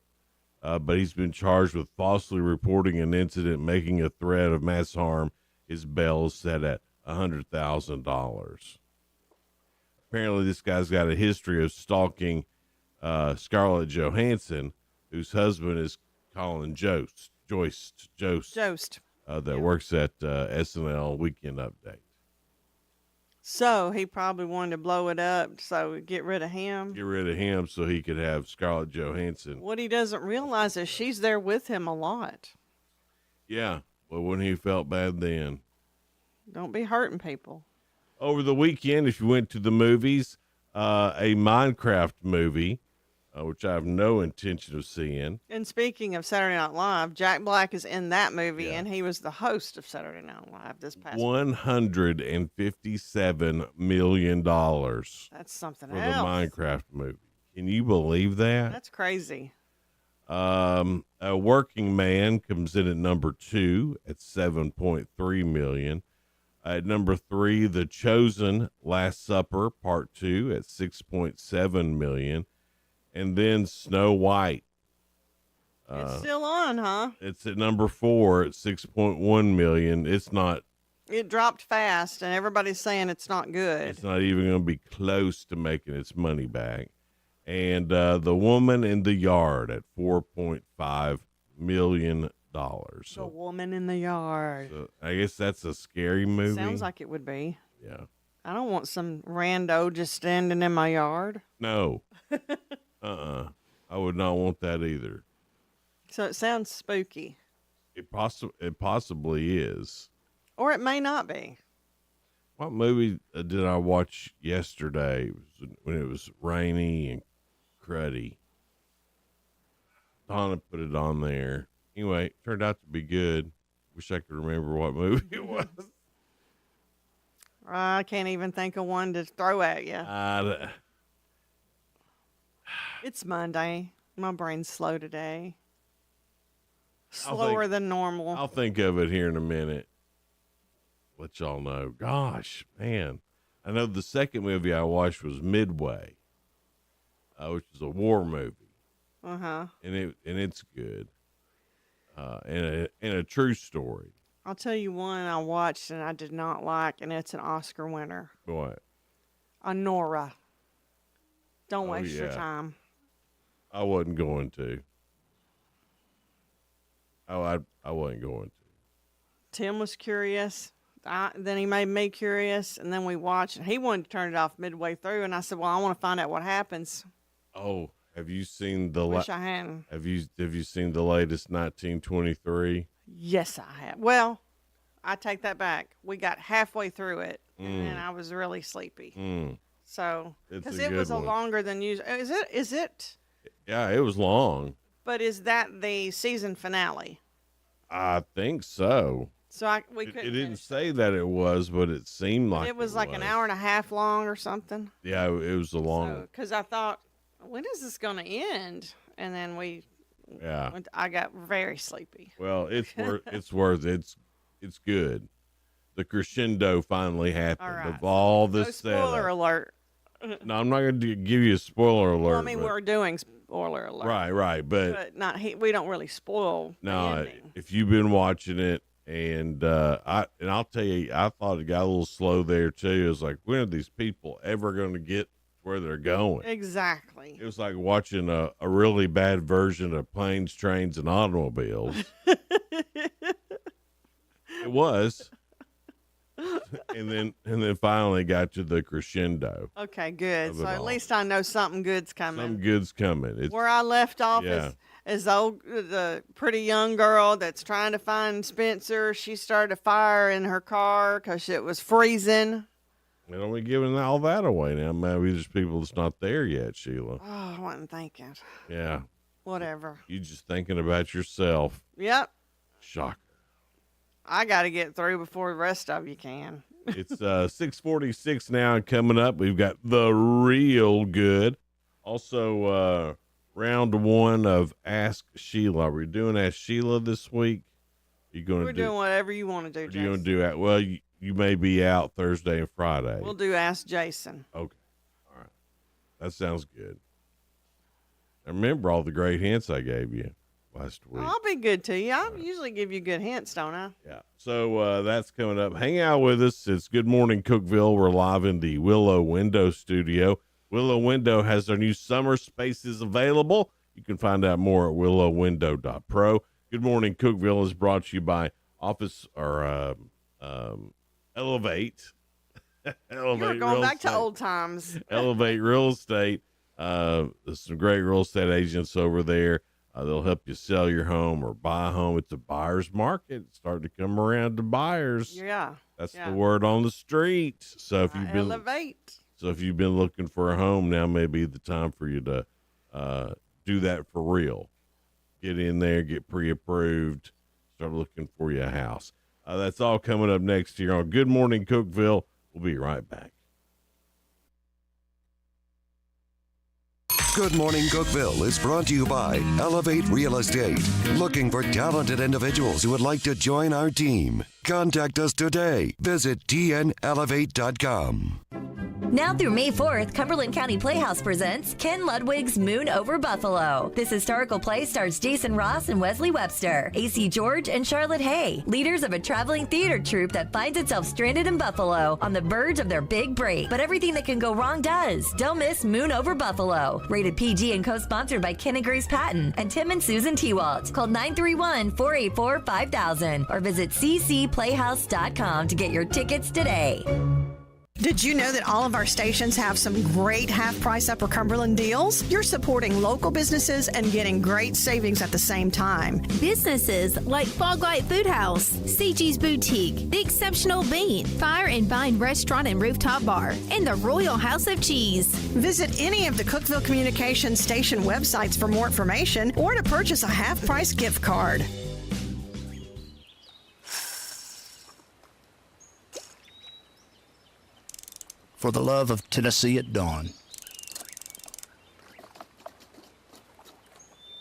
but he's been charged with falsely reporting an incident, making a threat of mass harm. His bail is set at $100,000. Apparently, this guy's got a history of stalking Scarlett Johansson, whose husband is Colin Jost, that works at SNL Weekend Update. So he probably wanted to blow it up, so get rid of him. Get rid of him so he could have Scarlett Johansson. What he doesn't realize is she's there with him a lot. Yeah, well, when he felt bad then. Don't be hurting people. Over the weekend, if you went to the movies, a Minecraft movie, which I have no intention of seeing. And speaking of Saturday Night Live, Jack Black is in that movie, and he was the host of Saturday Night Live this past week. $157 million. That's something for else. the Minecraft movie. Can you believe that? That's crazy. A Working Man comes in at number 2 at $7.3 million. At number 3, The Chosen: Last Supper Part 2 at $6.7 million. And then Snow White. It's still on, huh? It's at number 4 at $6.1 million. It's not. It dropped fast, and everybody's saying it's not good. It's not even going to be close to making its money back. And The Woman in the Yard at $4.5 million. The Woman in the Yard. So I guess that's a scary movie. Sounds like it would be. Yeah. I don't want some rando just standing in my yard. No. I would not want that either. So it sounds spooky. It possibly is. Or it may not be. What movie did I watch yesterday? It was when it was rainy and cruddy. Donna put it on there. Anyway, it turned out to be good. Wish I could remember what movie it was. I can't even think of one to throw at you. It's Monday. My brain's slow today. Slower than normal. I'll think of it here in a minute. Let y'all know. Gosh, man. I know the second movie I watched was Midway, which is a war movie. Uh-huh. And it's good. And a true story. I'll tell you one I watched and I did not like, and it's an Oscar winner. What? Honora. Don't waste your time. I wasn't going to. I wasn't going to. Tim was curious. Then he made me curious, and then we watched. He wanted to turn it off midway through, and I said, "Well, I want to find out what happens." Oh, have you seen the? Wish I hadn't. Have you seen the latest 1923? Yes, I have. Well, I take that back. We got halfway through it, and I was really sleepy. So because it was longer than usual. Is it? Yeah, it was long. But is that the season finale? I think so. So we couldn't. It didn't say that it was, but it seemed like it was like an hour and a half long or something. Yeah, it was a long. Because I thought, when is this going to end? And then I got very sleepy. Well, it's it's good. The crescendo finally happened. All right. Of all this No spoiler alert. No, I'm not going to give you a spoiler alert. Well, I mean, we're doing spoiler alert. Right, but we don't really spoil. No, if you've been watching it, and I'll tell you, I thought it got a little slow there too. It was like, when are these people ever going to get where they're going? Exactly. It was like watching a really bad version of Planes, Trains, and Automobiles. It was. And then finally got to the crescendo. Okay, good. So at least I know something good's coming. Something good's coming. Where I left off is the pretty young girl that's trying to find Spencer. She started a fire in her car because it was freezing. We don't be giving all that away now. Maybe there's people that's not there yet, Sheila. Oh, I wasn't thinking. Yeah. Whatever. You just thinking about yourself. Yep. Shocker. I got to get through before the rest of you can. It's 6:46 now, and coming up, we've got the real good. Also, round one of Ask Sheila. We're doing Ask Sheila this week. We're doing whatever you want to do, Jason. You want to do it? Well, you may be out Thursday and Friday. We'll do Ask Jason. Okay. All right. That sounds good. I remember all the great hints I gave you last week. I'll be good to you. I usually give you good hints, don't I? Yeah. So that's coming up. Hang out with us. It's Good Morning Cookeville. We're live in the Willow Window studio. Willow Window has their new summer spaces available. You can find out more at willowwindow.pro. Good Morning Cookeville is brought to you by Elevate. You're going back to old times. Elevate Real Estate. There's some great real estate agents over there. They'll help you sell your home or buy a home. It's a buyer's market. It's starting to come around to buyers. Yeah. That's the word on the street. So if you've been Elevate. So if you've been looking for a home, now may be the time for you to do that for real. Get in there, get pre-approved, start looking for you a house. That's all coming up next here on Good Morning Cookeville. We'll be right back. Good Morning Cookeville is brought to you by Elevate Real Estate. Looking for talented individuals who would like to join our team? Contact us today. Visit tnelevate.com. Now through May 4th, Cumberland County Playhouse presents Ken Ludwig's Moon Over Buffalo. This historical play stars Jason Ross and Wesley Webster, A.C. George, and Charlotte Hay, leaders of a traveling theater troupe that finds itself stranded in Buffalo on the verge of their big break. But everything that can go wrong does. Don't miss Moon Over Buffalo. Rated PG and co-sponsored by Ken and Grace Patton and Tim and Susan Tewalt. Call 931-484-5000 or visit ccplayhouse.com to get your tickets today. Did you know that all of our stations have some great half-price Upper Cumberland deals? You're supporting local businesses and getting great savings at the same time. Businesses like Fog Light Food House, CG's Boutique, The Exceptional Bean, Fire and Vine Restaurant and Rooftop Bar, and the Royal House of Cheese. Visit any of the Cookeville Communications station websites for more information or to purchase a half-price gift card. For the love of Tennessee at dawn.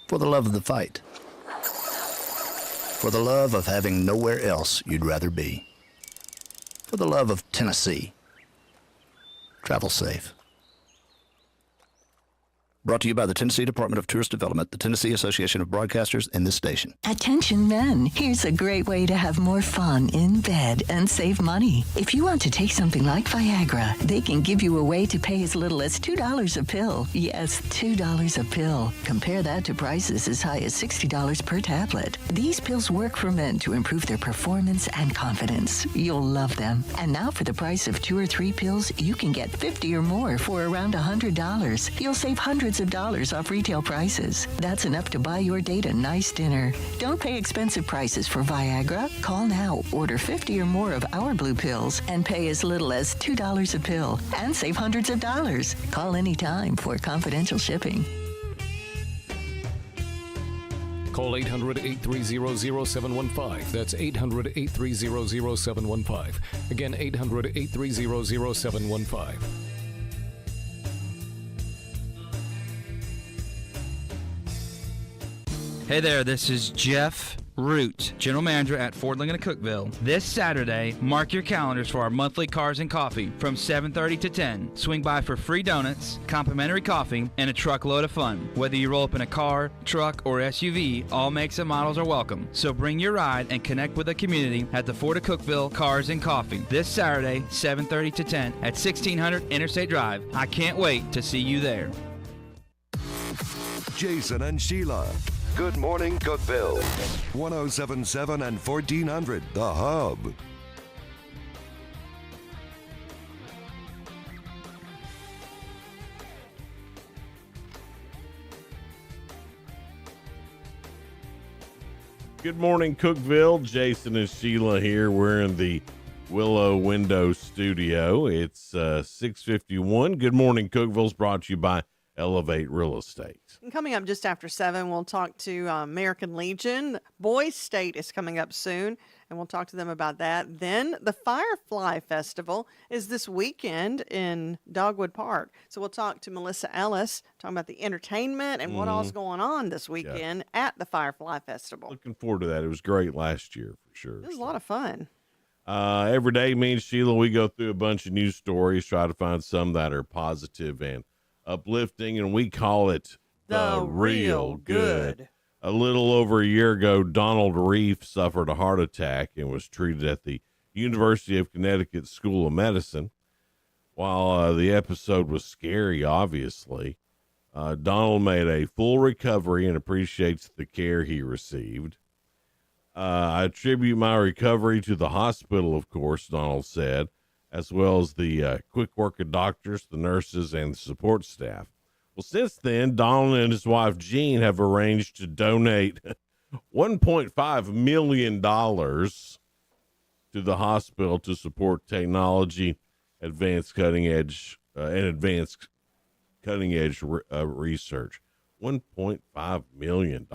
For the love of the fight. For the love of having nowhere else you'd rather be. For the love of Tennessee. Travel safe. Brought to you by the Tennessee Department of Tourist Development, the Tennessee Association of Broadcasters, and this station. Attention men, here's a great way to have more fun in bed and save money. If you want to take something like Viagra, they can give you a way to pay as little as $2 a pill. Yes, $2 a pill. Compare that to prices as high as $60 per tablet. These pills work for men to improve their performance and confidence. You'll love them. And now for the price of 2 or 3 pills, you can get 50 or more for around $100. You'll save hundreds of dollars off retail prices. That's enough to buy your date a nice dinner. Don't pay expensive prices for Viagra. Call now, order 50 or more of our blue pills, and pay as little as $2 a pill and save hundreds of dollars. Call anytime for confidential shipping. Call 800-830-0715. That's 800-830-0715. Again, 800-830-0715. Hey there, this is Jeff Root, General Manager at Ford Lincoln of Cookeville. This Saturday, mark your calendars for our monthly Cars and Coffee from 7:30 to 10. Swing by for free donuts, complimentary coffee, and a truckload of fun. Whether you roll up in a car, truck, or SUV, all makes and models are welcome. So bring your ride and connect with the community at the Ford of Cookeville Cars and Coffee. This Saturday, 7:30 to 10 at 1600 Interstate Drive. I can't wait to see you there. Jason and Sheila. Good morning, Cookeville. 107.7 and 1400, The Hub. Good morning, Cookeville. Jason and Sheila here. We're in the Willow Window Studio. It's 6:51. Good morning, Cookeville's brought to you by Elevate Real Estate. And coming up just after 7, we'll talk to American Legion. Boys State is coming up soon, and we'll talk to them about that. Then the Firefly Festival is this weekend in Dogwood Park. So we'll talk to Melissa Ellis, talking about the entertainment and what all's going on this weekend at the Firefly Festival. Looking forward to that. It was great last year, for sure. It was a lot of fun. Every day, me and Sheila, we go through a bunch of news stories, try to find some that are positive and uplifting, and we call it the real good. A little over a year ago, Donald Reef suffered a heart attack and was treated at the University of Connecticut School of Medicine. While the episode was scary, obviously, Donald made a full recovery and appreciates the care he received. I attribute my recovery to the hospital, of course, Donald said, as well as the quick work of doctors, the nurses, and the support staff. Well, since then, Donald and his wife, Jean, have arranged to donate $1.5 million to the hospital to support technology, advanced cutting-edge research. $1.5 million.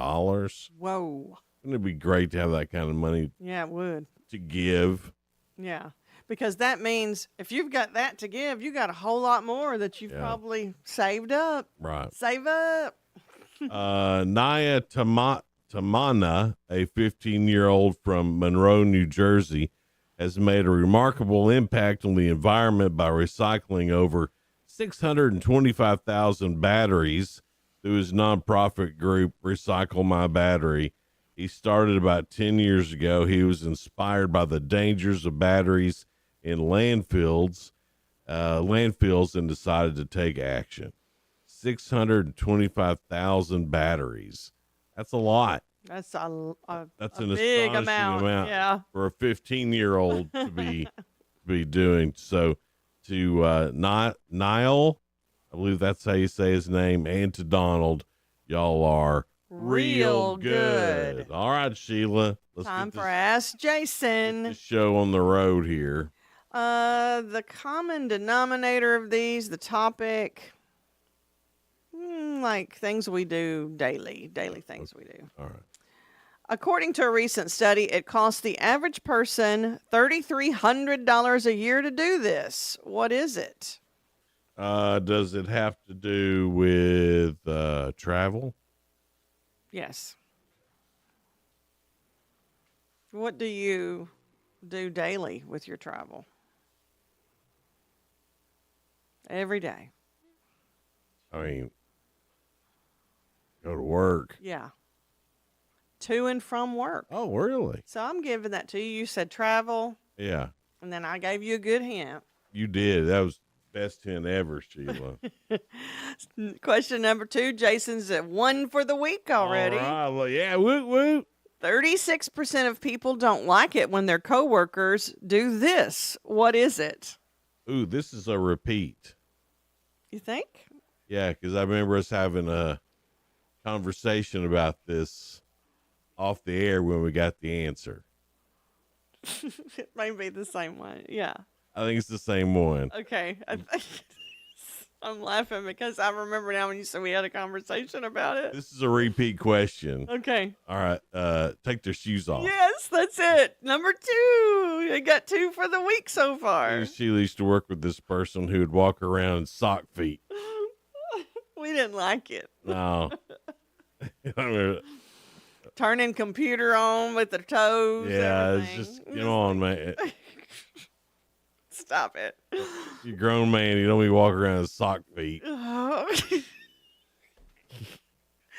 Whoa. Wouldn't it be great to have that kind of money? Yeah, it would. To give. Yeah. Because that means if you've got that to give, you got a whole lot more that you've probably saved up. Right. Save up. Naya Tamana, a 15-year-old from Monroe, New Jersey, has made a remarkable impact on the environment by recycling over 625,000 batteries through his nonprofit group, Recycle My Battery. He started about 10 years ago. He was inspired by the dangers of batteries in landfills and decided to take action. 625,000 batteries. That's a lot. That's an big amount. Yeah. For a 15-year-old to be doing. So to Niall, I believe that's how you say his name, and to Donald, y'all are real good. All right, Sheila. Time for Ask Jason. Get the show on the road here. The common denominator of these, the topic, like things we do daily things we do. All right. According to a recent study, it costs the average person $3,300 a year to do this. What is it? Does it have to do with travel? Yes. What do you do daily with your travel? Every day. I mean, Go to work. Yeah. To and from work. Oh, really? So I'm giving that to you. You said travel. Yeah. And then I gave you a good hint. You did. That was best hint ever, Sheila. Question number 2. Jason's at 1 for the week already. All right. Well, yeah. Woot, woot. 36% of people don't like it when their coworkers do this. What is it? Ooh, this is a repeat. You think? Yeah, because I remember us having a conversation about this off the air when we got the answer. It may be the same one. Yeah. I think it's the same one. Okay. I'm laughing because I remember now when you said we had a conversation about it. This is a repeat question. Okay. All right. Take their shoes off. Yes, that's it. Number 2. You got 2 for the week so far. Sheila used to work with this person who would walk around in sock feet. We didn't like it. No. I mean, turning computer on with their toes. Yeah, everything. it's just, come on, man. Stop it. You're a grown man. You don't be walking around in sock feet.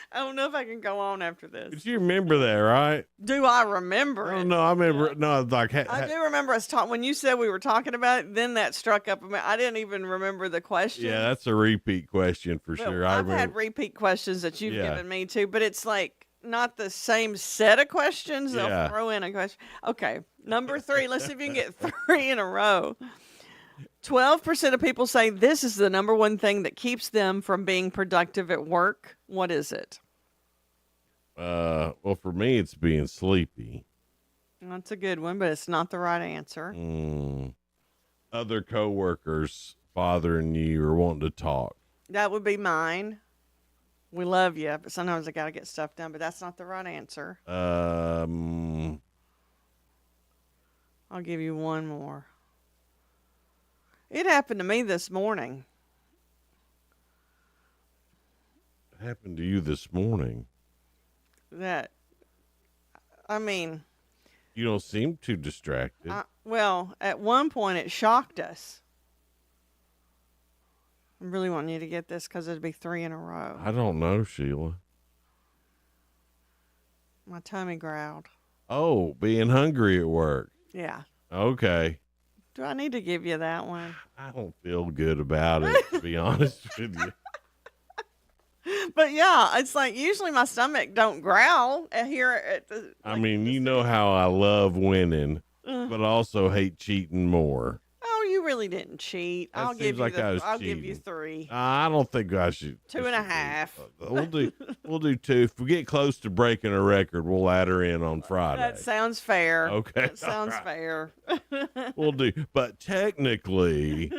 I don't know if I can go on after this. But you remember that, right? Do I remember it? No, I remember. No, like I do remember us talking when you said we were talking about it. Then that struck up. I didn't even remember the question. Yeah, that's a repeat question for sure. I've had repeat questions that you've given me too, but it's like not the same set of questions. They'll throw in a question. Okay, number 3. Let's see if you can get 3 in a row. 12% of people say this is the number one thing that keeps them from being productive at work. What is it? Well, for me, it's being sleepy. That's a good one, but it's not the right answer. Other coworkers bothering you or wanting to talk. That would be mine. We love you, but sometimes I got to get stuff done, but that's not the right answer. I'll give you one more. It happened to me this morning. It happened to you this morning. You don't seem too distracted. Well, at one point it shocked us. I really want you to get this because it'd be 3 in a row. I don't know, Sheila. My tummy growled. Oh, being hungry at work. Yeah. Okay. Do I need to give you that one? I don't feel good about it, to be honest with you. But yeah, it's like usually my stomach don't growl here at the. I mean, you know how I love winning, but I also hate cheating more. Oh, you really didn't cheat. I'll give you 3. I don't think I should. 2.5. We'll do 2. If we get close to breaking a record, we'll add her in on Friday. That sounds fair. Okay. That sounds fair. We'll do, but technically,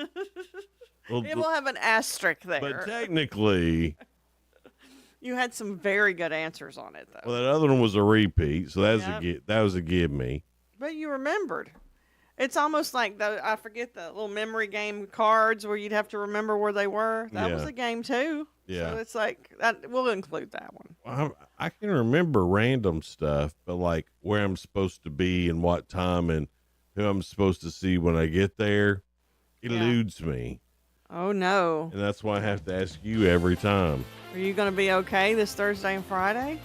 it will have an asterisk there. But technically, you had some very good answers on it, though. Well, that other one was a repeat, so that was a give me. But you remembered. It's almost like I forget the little memory game cards where you'd have to remember where they were. That was a game too. Yeah. So it's like we'll include that one. I can remember random stuff, but like where I'm supposed to be and what time and who I'm supposed to see when I get there, eludes me. Oh no. And that's why I have to ask you every time. Are you going to be okay this Thursday and Friday?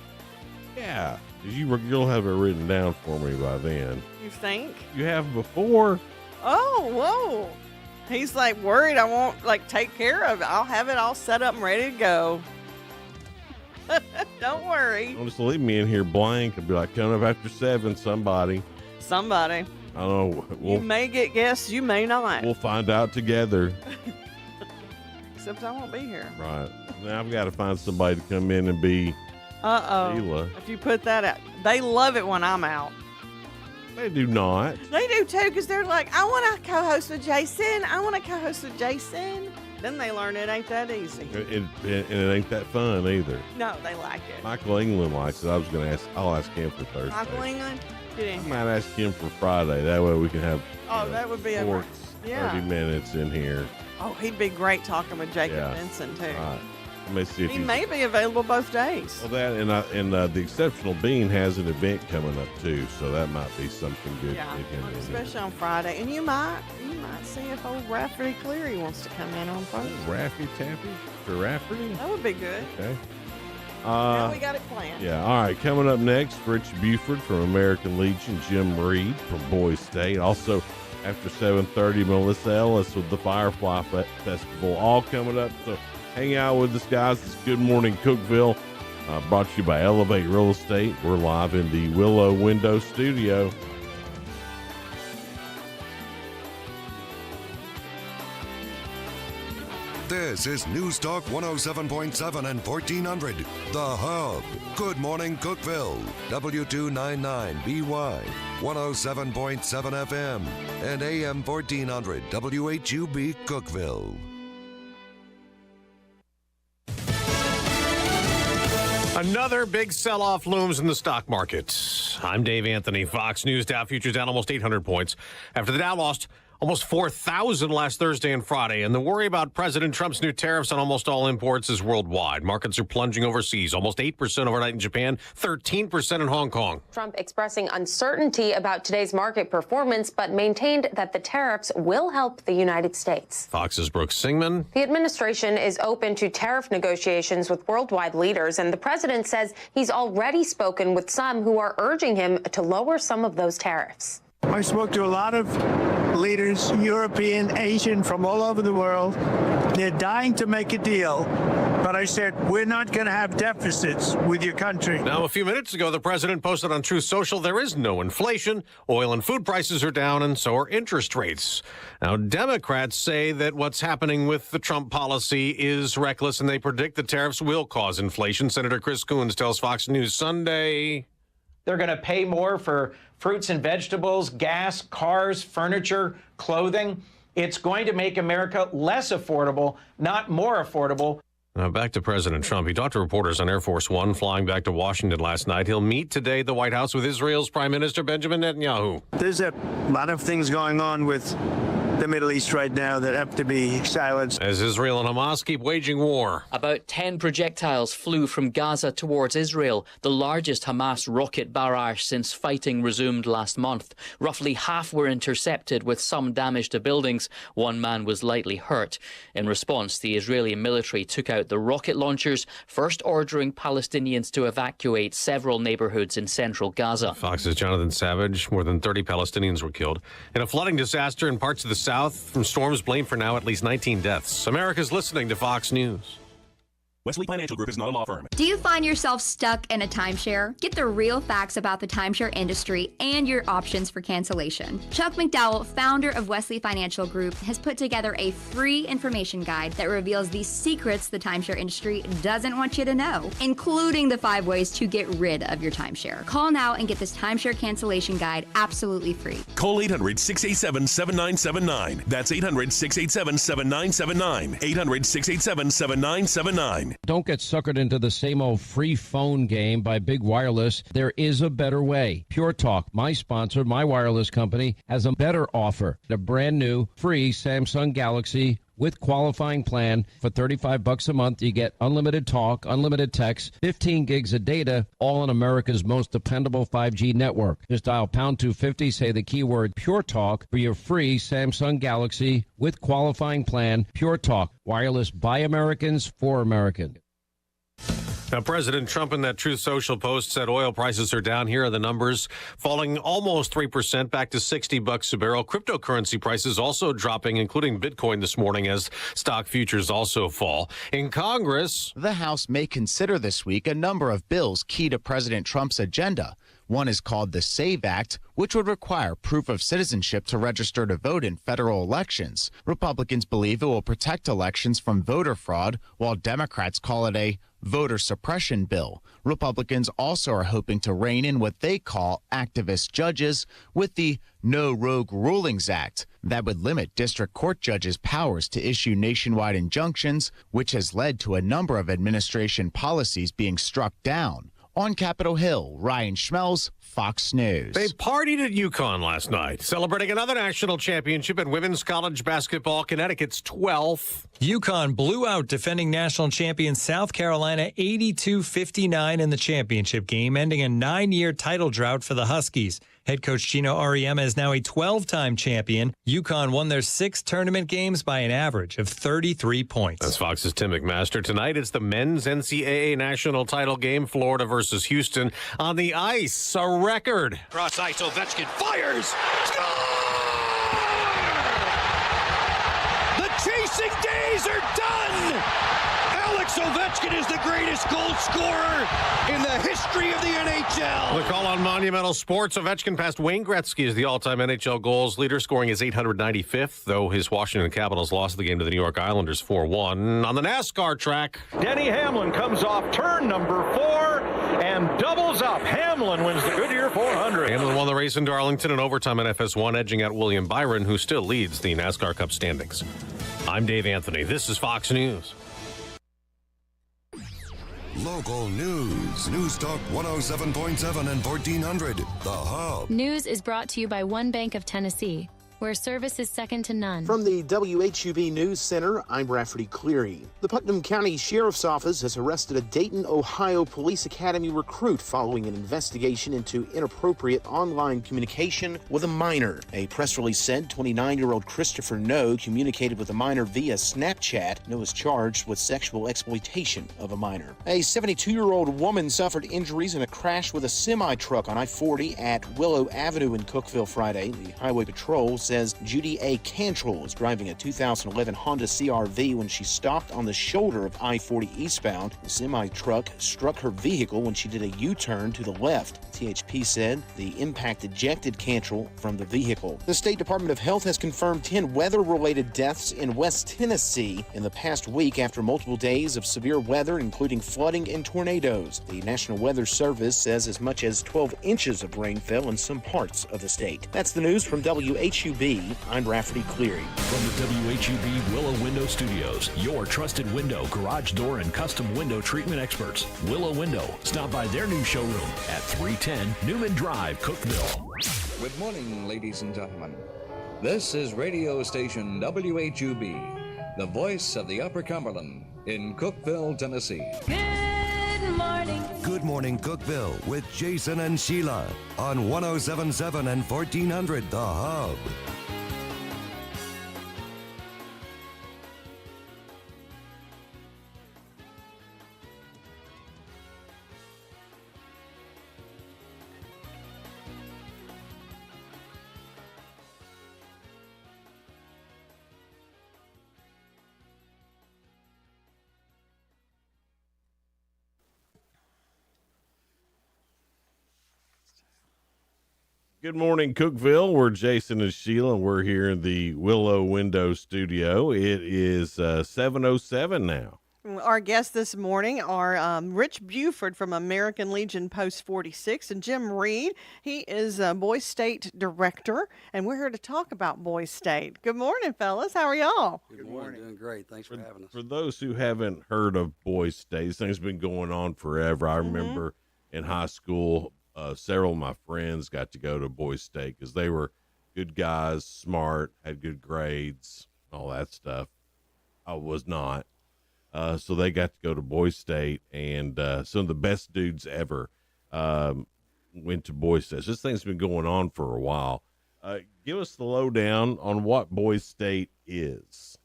Yeah. You'll have it written down for me by then. You think? You have before. Oh, whoa. He's like worried I won't take care of it. I'll have it all set up and ready to go. Don't worry. Don't just leave me in here blank and be like, coming up after 7, somebody. Somebody. I don't know. You may get guests, you may not. We'll find out together. Except I won't be here. Right. Now I've got to find somebody to come in and be Sheila. If you put that out. They love it when I'm out. They do not. They do too, because they're like, I want to co-host with Jason. I want to co-host with Jason. Then they learn it ain't that easy. And it ain't that fun either. No, they like it. Michael England likes it. I'll ask him for Thursday. Michael England? Get in I here. might ask him for Friday. That way we can have that would be sports 30 minutes in here. Oh, he'd be great talking with Jacob Benson too. Right. Let me see if he may be available both days. Well, that and the Exceptional Bean has an event coming up too, so that might be something good. Yeah, to get him in especially here. on Friday. And you might see if old Rafferty Cleary wants to come in on Thursday. Raffy Taffy for Rafferty? That would be good. Okay. Now we got it planned. Yeah, all right. Coming up next, Rich Buford from American Legion, Jim Reed from Boys State. Also, after 7:30, Melissa Ellis with the Firefly Festival. All coming up, so hang out with us, guys. It's Good Morning Cookeville, brought to you by Elevate Real Estate. We're live in the Willow Window Studio. This is News Talk 107.7 and 1400, The Hub. Good Morning Cookeville, W299BY, 107.7 FM, and AM 1400, WHUB Cookeville. Another big sell-off looms in the stock market. I'm Dave Anthony. Fox News Dow futures down almost 800 points after the Dow lost almost 4,000 last Thursday and Friday. And the worry about President Trump's new tariffs on almost all imports is worldwide. Markets are plunging overseas, almost 8% overnight in Japan, 13% in Hong Kong. Trump expressing uncertainty about today's market performance, but maintained that the tariffs will help the United States. Fox's Brooks Singman. The administration is open to tariff negotiations with worldwide leaders, and the president says he's already spoken with some who are urging him to lower some of those tariffs. I spoke to a lot of leaders, European, Asian, from all over the world. They're dying to make a deal. But I said, we're not going to have deficits with your country. Now, a few minutes ago, the president posted on Truth Social, there is no inflation. Oil and food prices are down, and so are interest rates. Now, Democrats say that what's happening with the Trump policy is reckless, and they predict the tariffs will cause inflation. Senator Chris Coons tells Fox News Sunday they're going to pay more for fruits and vegetables, gas, cars, furniture, clothing. It's going to make America less affordable, not more affordable. Now back to President Trump. He talked to reporters on Air Force One flying back to Washington last night. He'll meet today at the White House with Israel's Prime Minister Benjamin Netanyahu. There's a lot of things going on with the Middle East right now that have to be silenced. As Israel and Hamas keep waging war. About 10 projectiles flew from Gaza towards Israel, the largest Hamas rocket barrage since fighting resumed last month. Roughly half were intercepted, with some damage to buildings. One man was lightly hurt. In response, the Israeli military took out the rocket launchers, first ordering Palestinians to evacuate several neighborhoods in central Gaza. Fox's Jonathan Savage. More than 30 Palestinians were killed in a flooding disaster in parts of the south from storms blamed for now at least 19 deaths. America's listening to Fox News. Wesley Financial Group is not a law firm. Do you find yourself stuck in a timeshare? Get the real facts about the timeshare industry and your options for cancellation. Chuck McDowell, founder of Wesley Financial Group, has put together a free information guide that reveals the secrets the timeshare industry doesn't want you to know, including the 5 ways to get rid of your timeshare. Call now and get this timeshare cancellation guide absolutely free. Call 800-687-7979. That's 800-687-7979. 800-687-7979. Don't get suckered into the same old free phone game by Big Wireless. There is a better way. Pure Talk, my sponsor, my wireless company, has a better offer. A brand new free Samsung Galaxy with qualifying plan for $35 a month. You get unlimited talk, unlimited text, 15 gigs of data, all on America's most dependable 5G network. Just dial pound 250, say the keyword Pure Talk for your free Samsung Galaxy with qualifying plan. Pure Talk, wireless by Americans for Americans. Now, President Trump in that Truth Social post said oil prices are down. Here are the numbers, falling almost 3% back to $60 a barrel. Cryptocurrency prices also dropping, including Bitcoin this morning, as stock futures also fall. In Congress, the House may consider this week a number of bills key to President Trump's agenda. One is called the SAVE Act, which would require proof of citizenship to register to vote in federal elections. Republicans believe it will protect elections from voter fraud, while Democrats call it a voter suppression bill. Republicans also are hoping to rein in what they call activist judges with the No Rogue Rulings Act. That would limit district court judges' powers to issue nationwide injunctions, which has led to a number of administration policies being struck down. On Capitol Hill, Ryan Schmelz, Fox News. They partied at UConn last night, celebrating another national championship in women's college basketball, Connecticut's 12th. UConn blew out defending national champion South Carolina 82-59 in the championship game, ending a 9-year title drought for the Huskies. Head coach Gino Auriemma is now a 12-time champion. UConn won their 6 tournament games by an average of 33 points. That's Fox's Tim McMaster. Tonight, it's the men's NCAA national title game, Florida versus Houston. On the ice, a record. Cross ice, Ovechkin fires. Score! The chasing days are done. Alex Ovechkin is the greatest goal scorer in the history of the NHL. The call on Monumental Sports. Ovechkin passed Wayne Gretzky as the all-time NHL goals leader, scoring his 895th, though his Washington Capitals lost the game to the New York Islanders 4-1. On the NASCAR track, Denny Hamlin comes off turn number 4 and doubles up. Hamlin wins the Goodyear 400. Hamlin won the race in Darlington in overtime in FS1, edging out William Byron, who still leads the NASCAR Cup standings. I'm Dave Anthony. This is Fox News. Local news. News Talk 107.7 and 1400. The Hub. News is brought to you by One Bank of Tennessee, where service is second to none. From the WHUB News Center, I'm Rafferty Cleary. The Putnam County Sheriff's Office has arrested a Dayton, Ohio Police Academy recruit following an investigation into inappropriate online communication with a minor. A press release said 29-year-old Christopher No communicated with a minor via Snapchat. No is charged with sexual exploitation of a minor. A 72-year-old woman suffered injuries in a crash with a semi-truck on I-40 at Willow Avenue in Cookeville Friday. The Highway Patrol says Judy A. Cantrell was driving a 2011 Honda CR-V when she stopped on the shoulder of I-40 eastbound. The semi-truck struck her vehicle when she did a U-turn to the left. THP said the impact ejected Cantrell from the vehicle. The State Department of Health has confirmed 10 weather-related deaths in West Tennessee in the past week after multiple days of severe weather, including flooding and tornadoes. The National Weather Service says as much as 12 inches of rain fell in some parts of the state. That's the news from WHUB. I'm Rafferty Cleary. From the WHUB Willow Window Studios, your trusted window, garage door, and custom window treatment experts. Willow Window. Stop by their new showroom at 310 Newman Drive, Cookeville. Good morning, ladies and gentlemen. This is radio station WHUB, the voice of the Upper Cumberland in Cookeville, Tennessee. Good morning. Good Morning Cookeville with Jason and Sheila on 107.7 and 1400 The Hub. Good morning, Cookeville. We're Jason and Sheila, and we're here in the Willow Window Studio. It is 7:07 now. Our guests this morning are Rich Buford from American Legion Post 46 and Jim Reed. He is Boys State Director, and we're here to talk about Boys State. Good morning, fellas. How are y'all? Good morning. Doing great. Thanks for having us. For those who haven't heard of Boys State, this thing's been going on forever. I remember in high school, several of my friends got to go to Boys State because they were good guys, smart, had good grades, all that stuff. I was not. So they got to go to Boys State, and some of the best dudes ever went to Boys State. This thing's been going on for a while. Give us the lowdown on what Boys State is.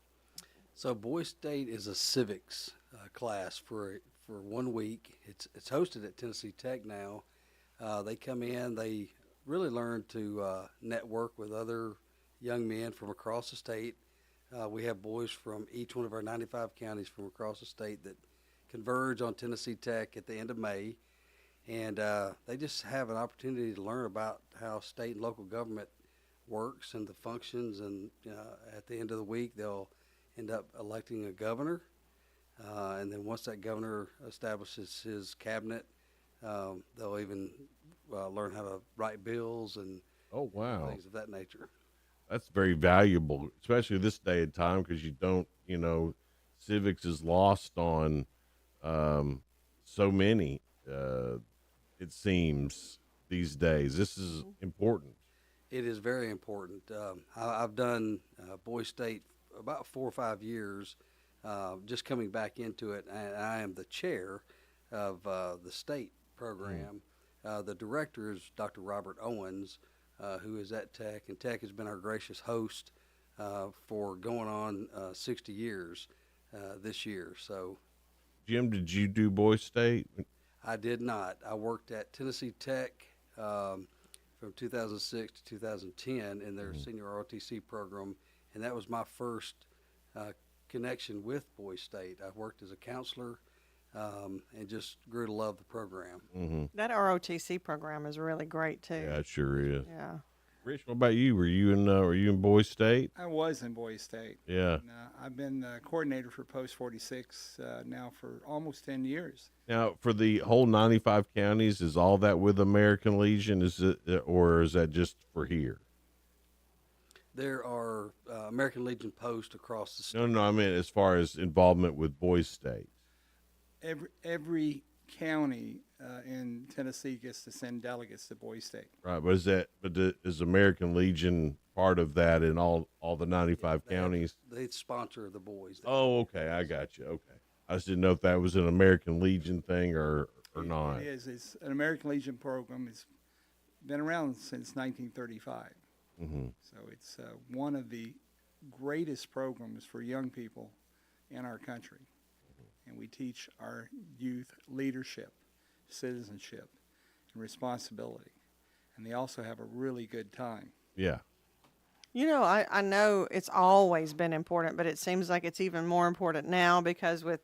So Boys State is a civics class for 1 week. It's hosted at Tennessee Tech now. They come in, they really learn to network with other young men from across the state. We have boys from each one of our 95 counties from across the state that converge on Tennessee Tech at the end of May. And they just have an opportunity to learn about how state and local government works and the functions. And at the end of the week, they'll end up electing a governor. And then once that governor establishes his cabinet, they'll even learn how to write bills and things of that nature. That's very valuable, especially this day and time, because you don't, civics is lost on so many, it seems, these days. This is important. It is very important. I've done Boys State about 4 or 5 years, just coming back into it, and I am the chair of the state program. The director is Dr. Robert Owens, who is at Tech, and Tech has been our gracious host for going on 60 years this year. So, Jim, did you do Boys State? I did not. I worked at Tennessee Tech from 2006 to 2010 in their senior ROTC program, and that was my first connection with Boys State. I worked as a counselor and just grew to love the program. That ROTC program is really great too. Yeah, it sure is. Yeah. Rich, what about you? Were you in Boys State? I was in Boys State. Yeah. And, I've been the coordinator for Post 46 now for almost 10 years. Now, for the whole 95 counties, is all that with American Legion? Is it, or is that just for here? There are American Legion posts across the state. No, I mean as far as involvement with Boys State. Every county in Tennessee gets to send delegates to Boys State. Right, but is American Legion part of that in all the 95 counties? They sponsor the boys. Oh, okay, I got you. Okay, I just didn't know if that was an American Legion thing or not. It is. It's an American Legion program. It's been around since 1935. So it's one of the greatest programs for young people in our country. And we teach our youth leadership, citizenship, and responsibility. And they also have a really good time. Yeah. You know, I know it's always been important, but it seems like it's even more important now because with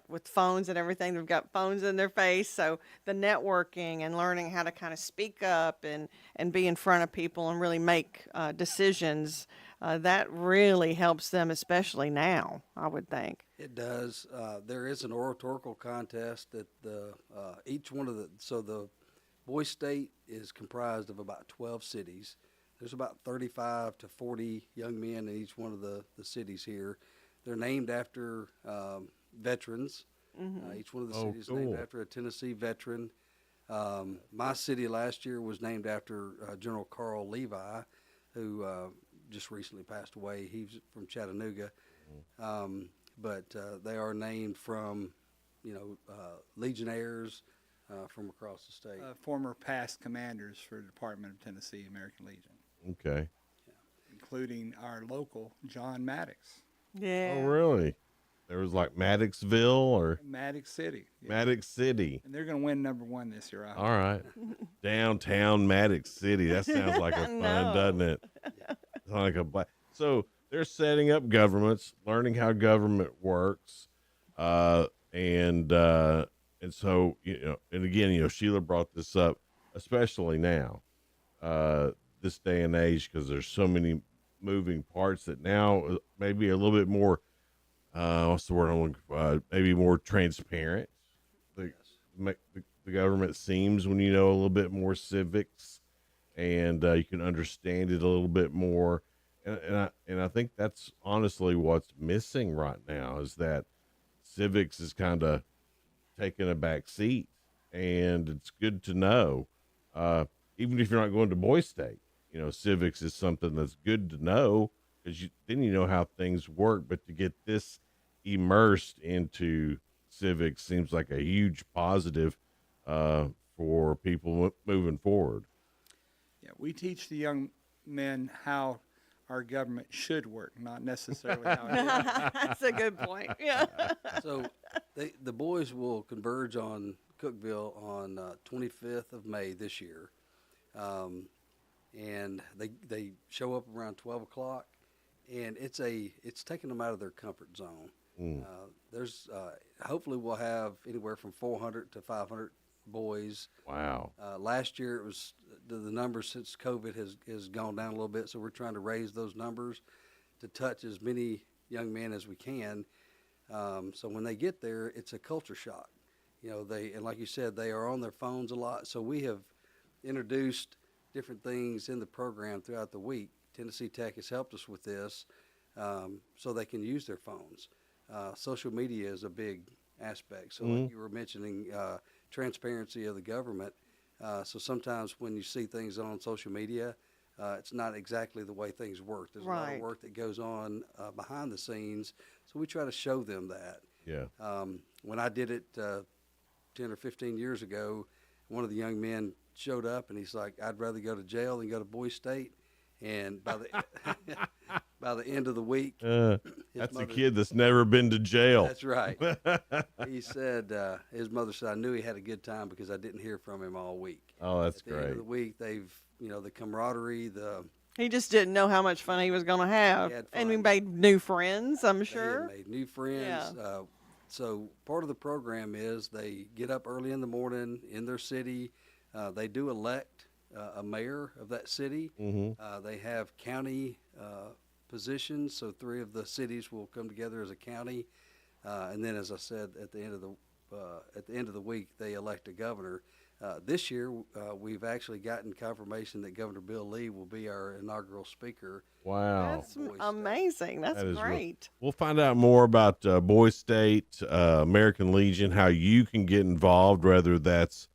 with phones and everything, they've got phones in their face. So the networking and learning how to kind of speak up and be in front of people and really make decisions, that really helps them, especially now, I would think. It does. There is an oratorical contest that each one of the Boys State is comprised of about 12 cities. There's about 35 to 40 young men in each one of the cities here. They're named after veterans. Each one of the cities is named after a Tennessee veteran. My city last year was named after General Carl Levi, who just recently passed away. He's from Chattanooga. But they are named from, legionnaires from across the state. Former past commanders for the Department of Tennessee American Legion. Okay. Including our local John Maddox. Yeah. Oh, really? There was like Maddoxville or Maddox City. Yeah. Maddox City. And they're going to win #1 this year. All right. Downtown Maddox City. That sounds like a fun, doesn't it? It's like a So they're setting up governments, learning how government works, and so and again, Sheila brought this up, especially now, this day and age, because there's so many moving parts that now maybe a little bit more. What's the word I'm looking for? Maybe more transparent. The government seems when you know a little bit more civics, and you can understand it a little bit more. And I think that's honestly what's missing right now is that civics is kind of taking a back seat, and it's good to know, even if you're not going to Boys State, civics is something that's good to know because then you know how things work. But to get this immersed into civics seems like a huge positive for people moving forward. Yeah, we teach the young men how our government should work, not necessarily how it is. That's a good point. Yeah. So the boys will converge on Cookeville on 25th of May this year. And they show up around 12 o'clock, and it's taking them out of their comfort zone. There's hopefully we'll have anywhere from 400 to 500 boys. Wow. Last year it was the numbers since COVID has gone down a little bit, so we're trying to raise those numbers to touch as many young men as we can. So when they get there, it's a culture shock. And like you said, they are on their phones a lot. So we have introduced different things in the program throughout the week. Tennessee Tech has helped us with this, so they can use their phones. Social media is a big aspect. So like you were mentioning, transparency of the government. So sometimes when you see things on social media, it's not exactly the way things work. There's a lot of work that goes on behind the scenes. So we try to show them that. Yeah. When I did it 10 or 15 years ago, one of the young men showed up, and he's like, "I'd rather go to jail than go to Boys State." And by the by the end of the week, that's a kid that's never been to jail. That's right. He said his mother said, "I knew he had a good time because I didn't hear from him all week." Oh, that's At the great. end of the week, they've the camaraderie, He just didn't know how much fun he was going to have, and we made new friends. I'm sure. They had made new friends. Yeah. So part of the program is they get up early in the morning in their city. They do elect a mayor of that city. They have county positions, so 3 of the cities will come together as a county, and then, as I said, at the end of the week, they elect a governor. This year, we've actually gotten confirmation that Governor Bill Lee will be our inaugural speaker. Wow, That's amazing. That's great. We'll find out more about Boys State, American Legion, how you can get involved, whether that's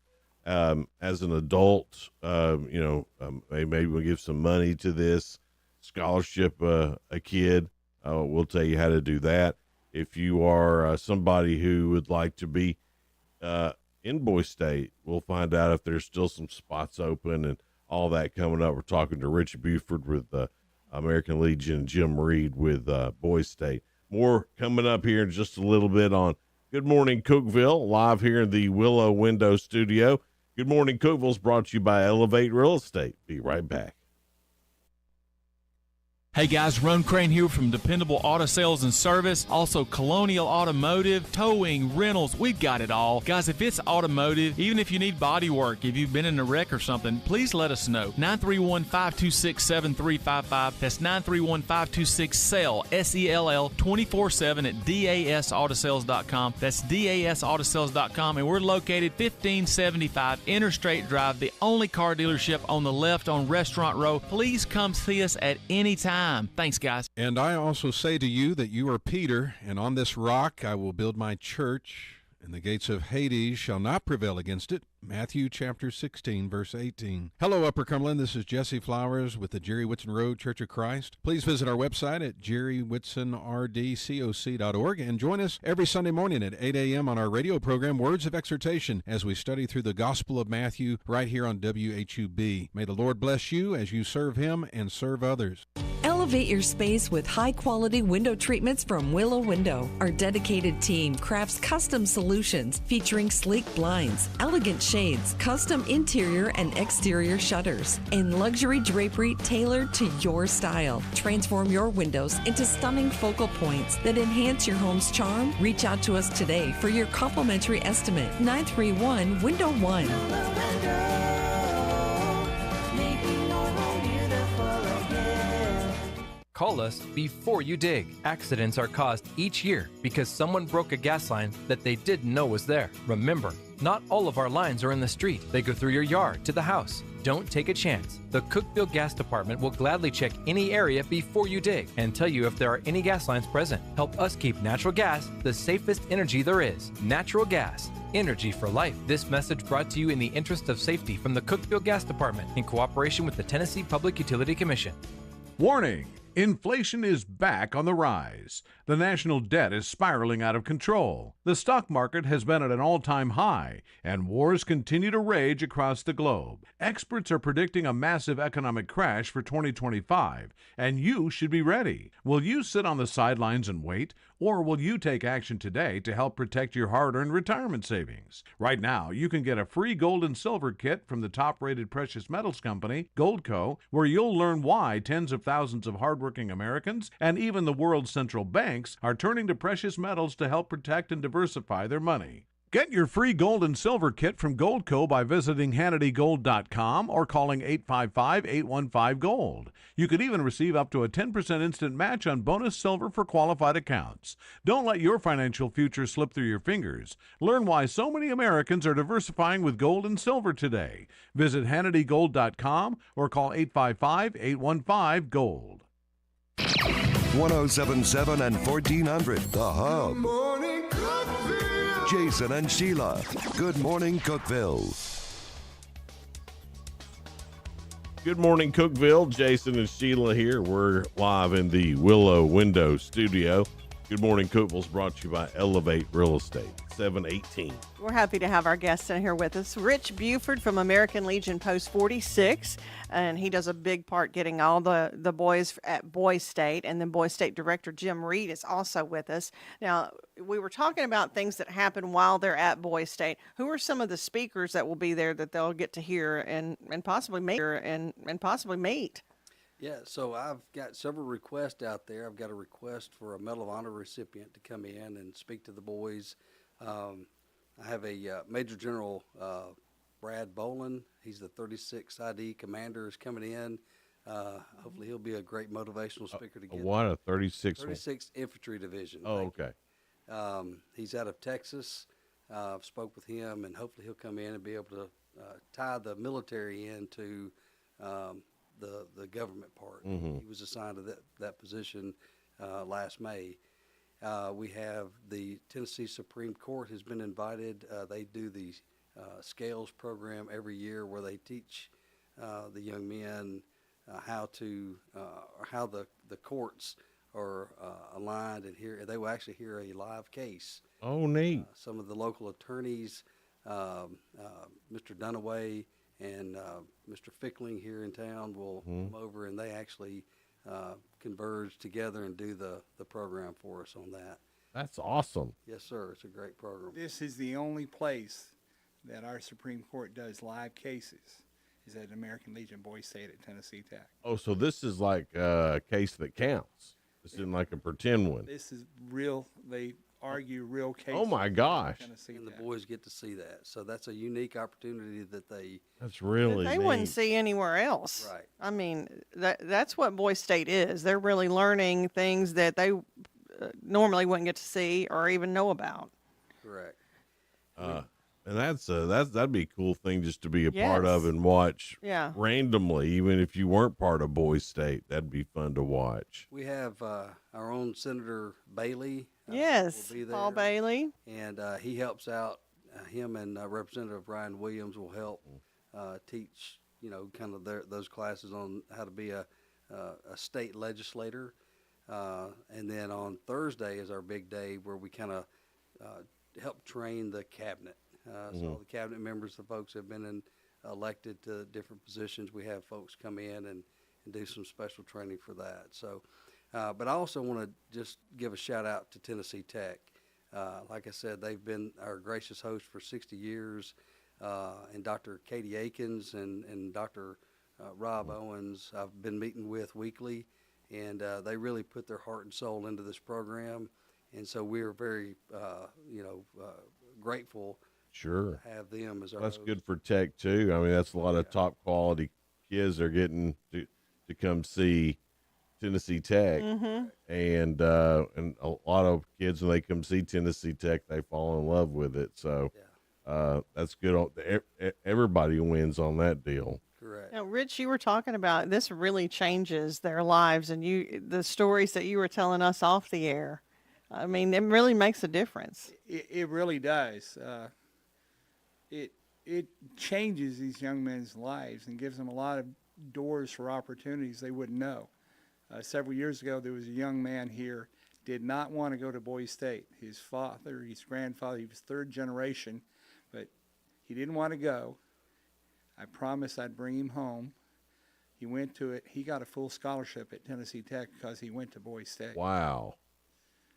as an adult, maybe we'll give some money to this scholarship a kid. We'll tell you how to do that. If you are somebody who would like to be in Boys State, we'll find out if there's still some spots open and all that coming up. We're talking to Rich Buford with American Legion and Jim Reed with Boys State. More coming up here in just a little bit on Good Morning Cookeville, live here in the Willow Window Studio. Good Morning Cookeville is brought to you by Elevate Real Estate. Be right back. Hey guys, Ron Crane here from Dependable Auto Sales and Service, also Colonial Automotive, towing, rentals, we've got it all. Guys, if it's automotive, even if you need body work, if you've been in a wreck or something, please let us know. 931-526-7355. That's 931-526-SELL, S-E-L-L, 24/7 at dasautosales.com. That's dasautosales.com, and we're located 1575 Interstate Drive, the only car dealership on the left on Restaurant Row. Please come see us at any time. Thanks, guys. And I also say to you that you are Peter, and on this rock I will build my church, and the gates of Hades shall not prevail against it. Matthew chapter 16, verse 18. Hello, Upper Cumberland. This is Jesse Flowers with the Jerry Whitson Road Church of Christ. Please visit our website at jerrywhitsonrdcoc.org and join us every Sunday morning at 8 a.m. on our radio program, Words of Exhortation, as we study through the Gospel of Matthew right here on WHUB. May the Lord bless you as you serve Him and serve others. Elevate your space with high-quality window treatments from Willow Window. Our dedicated team crafts custom solutions featuring sleek blinds, elegant shades, custom interior and exterior shutters, and luxury drapery tailored to your style. Transform your windows into stunning focal points that enhance your home's charm. Reach out to us today for your complimentary estimate. 931-WINDOW-1. Call us before you dig. Accidents are caused each year because someone broke a gas line that they didn't know was there. Remember, not all of our lines are in the street. They go through your yard to the house. Don't take a chance. The Cookeville Gas Department will gladly check any area before you dig and tell you if there are any gas lines present. Help us keep natural gas the safest energy there is. Natural gas. Energy for life. This message brought to you in the interest of safety from the Cookeville Gas Department in cooperation with the Tennessee Public Utility Commission. Warning! Inflation is back on the rise. The national debt is spiraling out of control. The stock market has been at an all-time high, and wars continue to rage across the globe. Experts are predicting a massive economic crash for 2025, and you should be ready. Will you sit on the sidelines and wait, or will you take action today to help protect your hard-earned retirement savings? Right now, you can get a free gold and silver kit from the top-rated precious metals company, Goldco, where you'll learn why tens of thousands of hardworking Americans and even the world's central banks are turning to precious metals to help protect and diversify their money. Get your free gold and silver kit from Goldco by visiting HannityGold.com or calling 855-815-GOLD. You could even receive up to a 10% instant match on bonus silver for qualified accounts. Don't let your financial future slip through your fingers. Learn why so many Americans are diversifying with gold and silver today. Visit HannityGold.com or call 855-815-GOLD. 1077 and 1400, The Hub. Jason and Sheila. Good Morning Cookeville. Good morning, Cookeville. Jason and Sheila here. We're live in the Willow Window Studio. Good morning, Cookeville's brought to you by Elevate Real Estate, 718. We're happy to have our guest in here with us, Rich Buford from American Legion Post 46, and he does a big part getting all the boys at Boys State, and then Boys State Director Jim Reed is also with us. Now, we were talking about things that happen while they're at Boys State. Who are some of the speakers that will be there that they'll get to hear and possibly meet? Yeah, so I've got several requests out there. I've got a request for a Medal of Honor recipient to come in and speak to the boys. I have a Major General Brad Bolin. He's the 36th ID commander is coming in. Hopefully he'll be a great motivational speaker to get. What, a 36? 36th Infantry Division. Oh, okay. He's out of Texas. I've spoke with him, and hopefully he'll come in and be able to tie the military into the government part. Mhm. He was assigned to that position last May. We have the Tennessee Supreme Court has been invited. They do the Scales program every year where they teach the young men how the courts are aligned, and they will actually hear a live case. Oh, neat. Some of the local attorneys, Mr. Dunaway and Mr. Fickling here in town will come over, and they actually converge together and do the program for us on that. That's awesome. Yes, sir. It's a great program. This is the only place that our Supreme Court does live cases, is at American Legion Boys State at Tennessee Tech. Oh, so this is like a case that counts. This isn't like a pretend one. This is real. They argue real cases. Oh, my gosh. And the boys get to see that. So that's a unique opportunity that they... That's really They wouldn't see anywhere else. Right. I mean, that's what Boys State is. They're really learning things that they normally wouldn't get to see or even know about. Correct. And that'd be a cool thing just to be a part of Yes. and watch Yeah. randomly, even if you weren't part of Boys State. That'd be fun to watch. We have our own Senator Bailey. Yes, will be Paul there. Bailey. And he helps out. Him and Representative Ryan Williams will help teach, kind of those classes on how to be a state legislator. And then on Thursday is our big day where we kind of help train the cabinet. So all the cabinet members, the folks have been elected to different positions. We have folks come in and do some special training for that. So, but I also want to just give a shout out to Tennessee Tech. Like I said, they've been our gracious host for 60 years. And Dr. Katie Akins and Dr. Rob Owens, I've been meeting with weekly, and they really put their heart and soul into this program. And so we're very, grateful. Sure. To have them as our That's host. good for Tech, too. I mean, that's a lot of top quality kids are getting to come see Tennessee Tech. And a lot of kids, when they come see Tennessee Tech, they fall in love with it. So that's good. Everybody wins on that deal. Correct. Now, Rich, you were talking about this really changes their lives, and the stories that you were telling us off the air. I mean, it really makes a difference. It really does. It changes these young men's lives and gives them a lot of doors for opportunities they wouldn't know. Several years ago, there was a young man here, did not want to go to Boys State. His father, his grandfather, he was third generation, but he didn't want to go. I promised I'd bring him home. He went to it. He got a full scholarship at Tennessee Tech because he went to Boys State. Wow.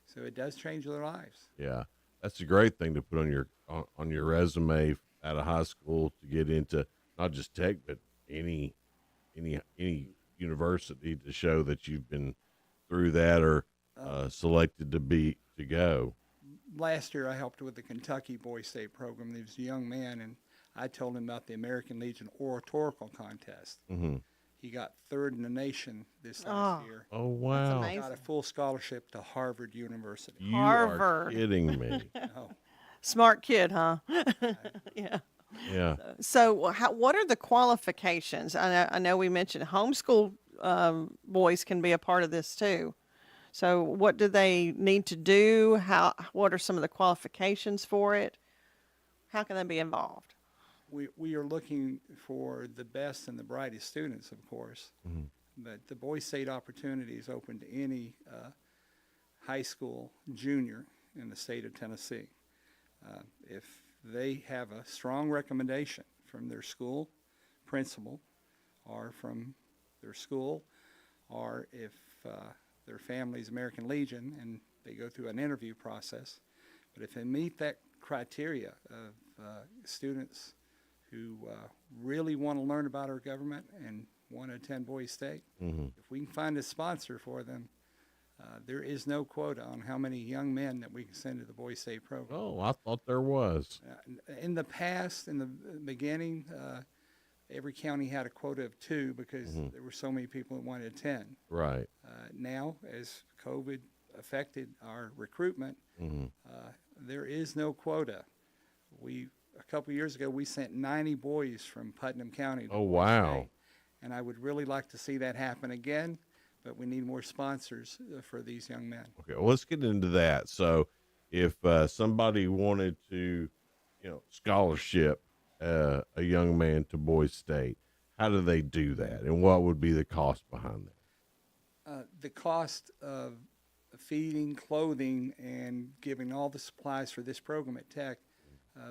So it does change their lives. Yeah, that's a great thing to put on your resume out of high school to get into not just Tech, but any university to show that you've been through that or selected to go. Last year, I helped with the Kentucky Boys State program. There was a young man, and I told him about the American Legion oratorical contest. Mm-hmm. He got third in the nation this last year. Oh, wow. He got a full scholarship to Harvard University. You are kidding me. No. Smart kid, huh? Yeah. Yeah. So, what are the qualifications? I know we mentioned homeschool boys can be a part of this too. So, what do they need to do? What are some of the qualifications for it? How can they be involved? We are looking for the best and the brightest students, of course. Mm-hmm. But the Boys State opportunity is open to any high school junior in the state of Tennessee. If they have a strong recommendation from their school principal or from their school, or if their family's American Legion and they go through an interview process, but if they meet that criteria of students who really want to learn about our government and want to attend Boise State, if we can find a sponsor for them, there is no quota on how many young men that we can send to the Boise State program. Oh, I thought there was. In the past, in the beginning, every county had a quota of 2 because there were so many people that wanted to attend. Right. Now, as COVID affected our recruitment, there is no quota. A couple years ago, we sent 90 boys from Putnam County to Oh, Boise wow. State, and I would really like to see that happen again, but we need more sponsors for these young men. Okay, well, let's get into that. So if somebody wanted to, scholarship a young man to Boise State, how do they do that? And what would be the cost behind that? The cost of feeding, clothing, and giving all the supplies for this program at Tech,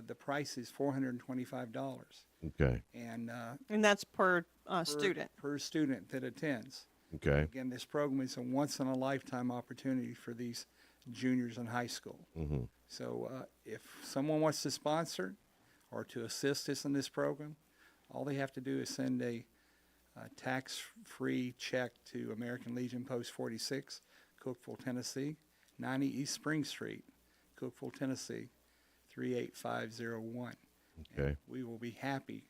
the price is $425. Okay. And that's per student. Per student that attends. Okay. Again, this program is a once-in-a-lifetime opportunity for these juniors in high school. So if someone wants to sponsor or to assist us in this program, all they have to do is send a tax-free check to American Legion Post 46, Cookeville, Tennessee, 90 East Spring Street, Cookeville, Tennessee, 38501. Okay. And we will be happy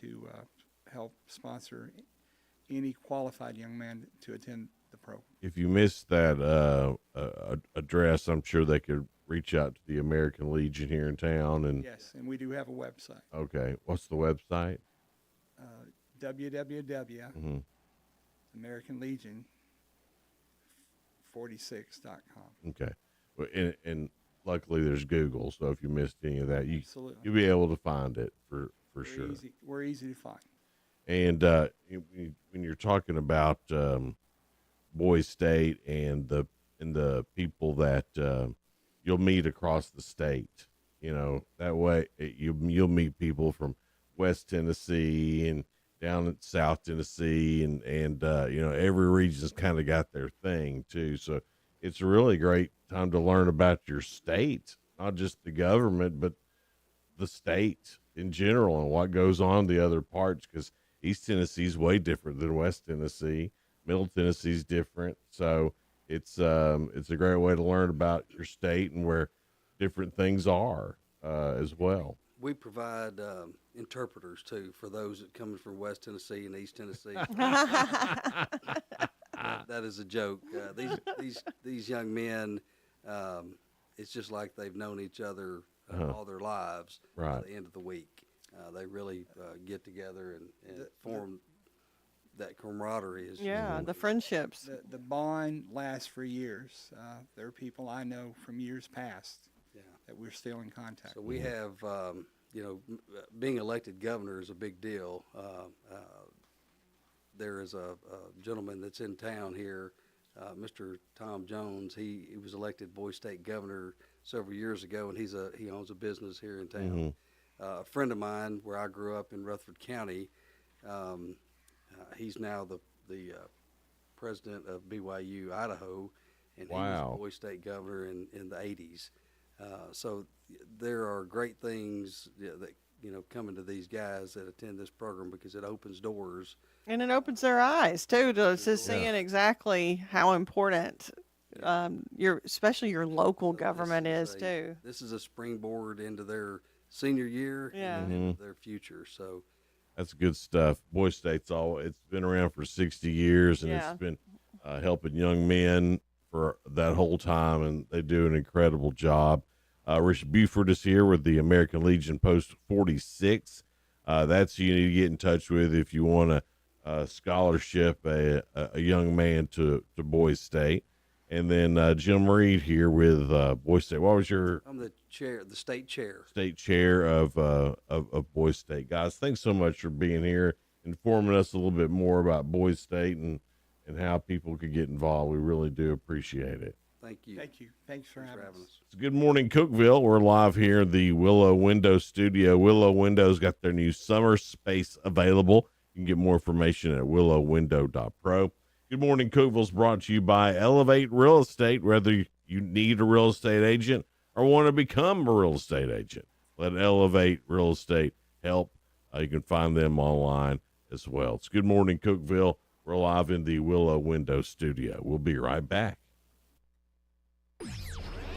to help sponsor any qualified young man to attend the program. If you missed that address, I'm sure they could reach out to the American Legion here in town. And Yes, and we do have a website. Okay. What's the website? www.AmericanLegion46.com. Okay. Well, and luckily there's Google, so if you missed any of that, Absolutely. you'll be able to find it for sure. We're easy to find. And when you're talking about Boise State and the people that you'll meet across the state, that way you'll meet people from West Tennessee and down in South Tennessee, and every region's kind of got their thing too. So it's a really great time to learn about your state, not just the government, but the state in general and what goes on in the other parts, because East Tennessee is way different than West Tennessee. Middle Tennessee is different. So it's a great way to learn about your state and where different things are as well. We provide interpreters too for those that coming from West Tennessee and East Tennessee. That is a joke. These young men, it's just like they've known each other all their lives. Right. At the end of the week, they really get together and form that camaraderie. The friendships. The bond lasts for years. There are people I know from years past that we're still in contact So with. we have, being elected governor is a big deal. There is a gentleman that's in town here, Mr. Tom Jones. He was elected Boise State governor several years ago, and he owns a business here in town. A friend of mine, where I grew up in Rutherford County, he's now the president of BYU Idaho, and he was Boise State governor in the 80s. So there are great things that coming to these guys that attend this program, because it opens doors. And it opens their eyes too to seeing exactly how important especially your local government is too. This is a springboard into their senior year and into their future. So that's good stuff. Boise State's it's been around for 60 years, and it's been helping young men for that whole time, and they do an incredible job. Richard Buford is here with the American Legion Post 46. That's who you need to get in touch with if you want to scholarship a young man to Boise State. And then Jim Reed here with Boise State. What was your? I'm the state chair. State chair of Boise State. Guys, thanks so much for being here, informing us a little bit more about Boise State and how people could get involved. We really do appreciate it. Thank you. Thank you. Thanks for having us. Good morning, Cookeville. We're live here in the Willow Window Studio. Willow Windows got their new summer space available. You can get more information at willowwindow.pro. Good morning, Cookeville's brought to you by Elevate Real Estate. Whether you need a real estate agent or want to become a real estate agent, let Elevate Real Estate help. You can find them online as well. It's Good Morning, Cookeville. We're live in the Willow Window Studio. We'll be right back.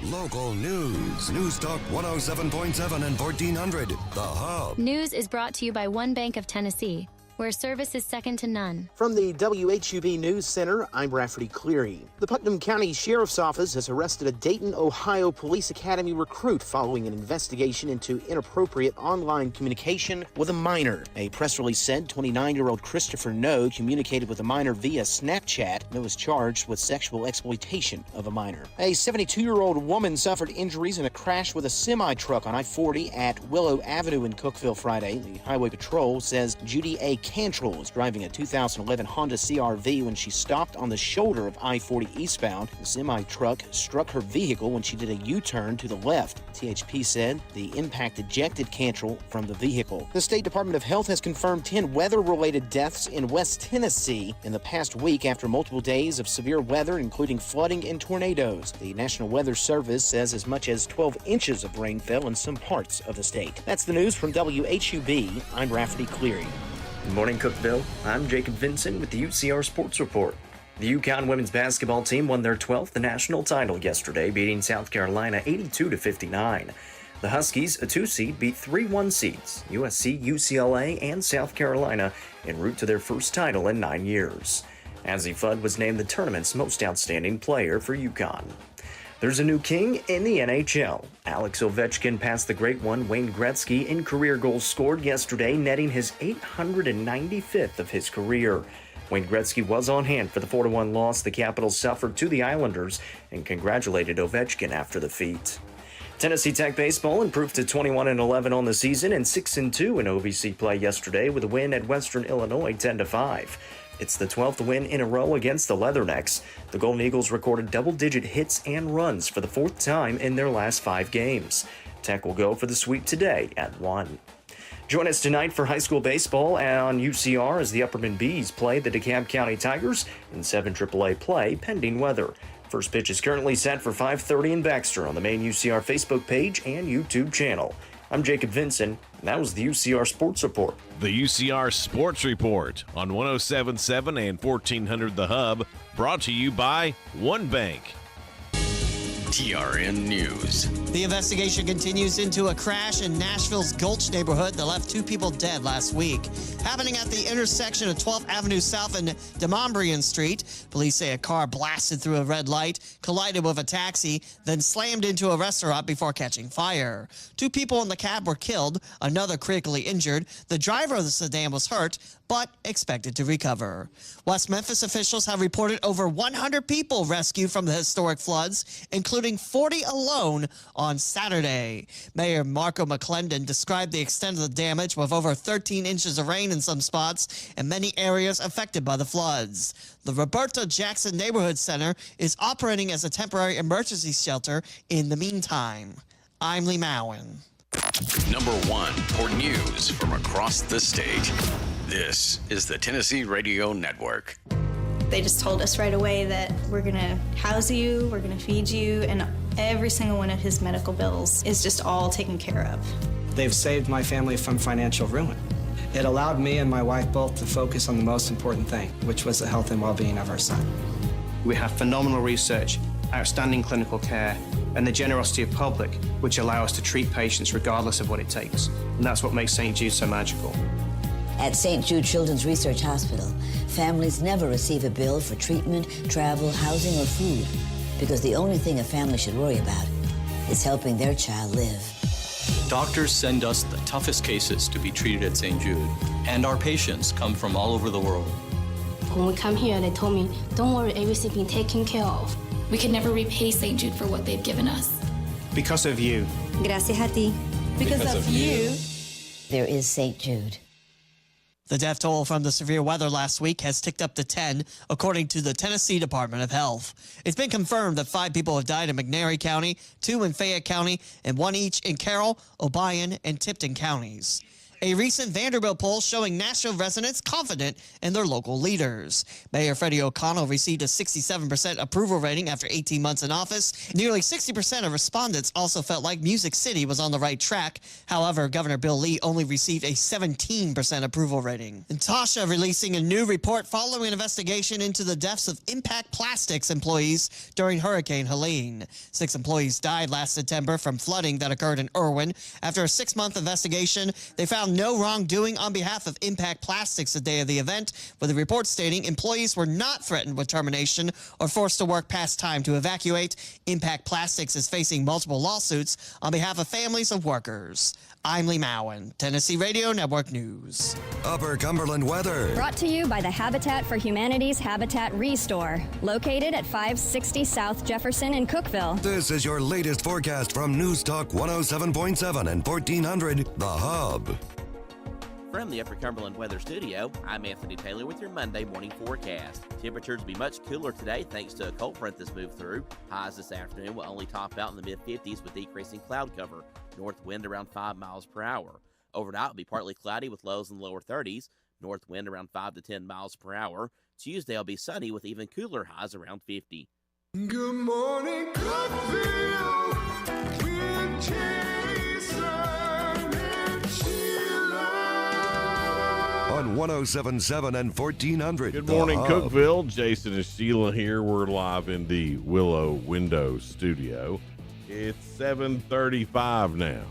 Local news. News Talk 107.7 and 1400. The Hub. News is brought to you by One Bank of Tennessee, where service is second to none. From the WHUB News Center, I'm Rafferty Cleary. The Putnam County Sheriff's Office has arrested a Dayton, Ohio Police Academy recruit following an investigation into inappropriate online communication with a minor. A press release said 29-year-old Christopher No communicated with a minor via Snapchat and was charged with sexual exploitation of a minor. A 72-year-old woman suffered injuries in a crash with a semi-truck on I-40 at Willow Avenue in Cookeville Friday. The Highway Patrol says Judy A. Cantrell was driving a 2011 Honda CR-V when she stopped on the shoulder of I-40 eastbound. The semi-truck struck her vehicle when she did a U-turn to the left. THP said the impact ejected Cantrell from the vehicle. The State Department of Health has confirmed 10 weather-related deaths in West Tennessee in the past week after multiple days of severe weather, including flooding and tornadoes. The National Weather Service says as much as 12 inches of rain fell in some parts of the state. That's the news from WHUB. I'm Rafferty Cleary. Good morning, Cookeville. I'm Jacob Vincent with the UCR Sports Report. The UConn women's basketball team won their 12th national title yesterday, beating South Carolina 82-59. The Huskies, a 2-seed, beat 3-1 seeds, USC, UCLA, and South Carolina, en route to their first title in 9 years. Azzi Fudd was named the tournament's most outstanding player for UConn. There's a new king in the NHL. Alex Ovechkin passed the great one, Wayne Gretzky, in career goals scored yesterday, netting his 895th of his career. Wayne Gretzky was on hand for the 4-1 loss the Capitals suffered to the Islanders and congratulated Ovechkin after the feat. Tennessee Tech baseball improved to 21-11 on the season and 6-2 in OVC play yesterday with a win at Western Illinois 10-5. It's the 12th win in a row against the Leathernecks. The Golden Eagles recorded double-digit hits and runs for the 4th time in their last 5 games. Tech will go for the sweep today at 1. Join us tonight for high school baseball on UCR as the Upperman Bees play the DeKalb County Tigers in 7 AAA play pending weather. First pitch is currently set for 5:30 in Baxter on the main UCR Facebook page and YouTube channel. I'm Jacob Vincent, and that was the UCR Sports Report. The UCR Sports Report on 107.7 and 1400 The Hub, brought to you by One Bank. TRN News. The investigation continues into a crash in Nashville's Gulch neighborhood that left 2 people dead last week. Happening at the intersection of 12th Avenue South and Demonbreun Street. Police say a car blasted through a red light, collided with a taxi, then slammed into a restaurant before catching fire. 2 people in the cab were killed, another critically injured. The driver of the sedan was hurt, but expected to recover. West Memphis officials have reported over 100 people rescued from the historic floods, including 40 alone on Saturday. Mayor Marco McClendon described the extent of the damage with over 13 inches of rain in some spots and many areas affected by the floods. The Roberta Jackson Neighborhood Center is operating as a temporary emergency shelter in the meantime. I'm Lee Mowen. Number 1 for news from across the state. This is the Tennessee Radio Network. They just told us right away that we're going to house you, we're going to feed you, and every single one of his medical bills is just all taken care of. They've saved my family from financial ruin. It allowed me and my wife both to focus on the most important thing, which was the health and well-being of our son. We have phenomenal research, outstanding clinical care, and the generosity of public, which allow us to treat patients regardless of what it takes. And that's what makes St. Jude so magical. At St. Jude Children's Research Hospital, families never receive a bill for treatment, travel, housing, or food, because the only thing a family should worry about is helping their child live. Doctors send us the toughest cases to be treated at St. Jude, and our patients come from all over the world. When we come here, they told me, don't worry, everything's been taken care of. We could never repay St. Jude for what they've given us. Because of you. Gracias a ti. Because of you. There is St. Jude. The death toll from the severe weather last week has ticked up to 10, according to the Tennessee Department of Health. It's been confirmed that 5 people have died in McNairy County, 2 in Fayette County, and 1 each in Carroll, Obion, and Tipton counties. A recent Vanderbilt poll showing Nashville residents confident in their local leaders. Mayor Freddie O'Connell received a 67% approval rating after 18 months in office. Nearly 60% of respondents also felt like Music City was on the right track. However, Governor Bill Lee only received a 17% approval rating. And Tasha releasing a new report following an investigation into the deaths of Impact Plastics employees during Hurricane Helene. 6 employees died last September from flooding that occurred in Irwin. After a 6-month investigation, they found no wrongdoing on behalf of Impact Plastics the day of the event, with the report stating employees were not threatened with termination or forced to work past time to evacuate. Impact Plastics is facing multiple lawsuits on behalf of families of workers. I'm Lee Mowen, Tennessee Radio Network News. Upper Cumberland weather. Brought to you by the Habitat for Humanity's Habitat Restore, located at 560 South Jefferson in Cookeville. This is your latest forecast from News Talk 107.7 and 1400, The Hub. From the Upper Cumberland Weather Studio, I'm Anthony Taylor with your Monday morning forecast. Temperatures will be much cooler today thanks to a cold front that's moved through. Highs this afternoon will only top out in the mid-50s with decreasing cloud cover. North wind around 5 miles per hour. Overnight will be partly cloudy with lows in the lower 30s. North wind around 5 to 10 miles per hour. Tuesday will be sunny with even cooler highs around 50. Good morning, Cookeville, with Jason and Sheila. On 107.7 and 1400. Good The morning, Hub. Cookeville. Jason and Sheila here. We're live in the Willow Window Studio. It's 7:35 now.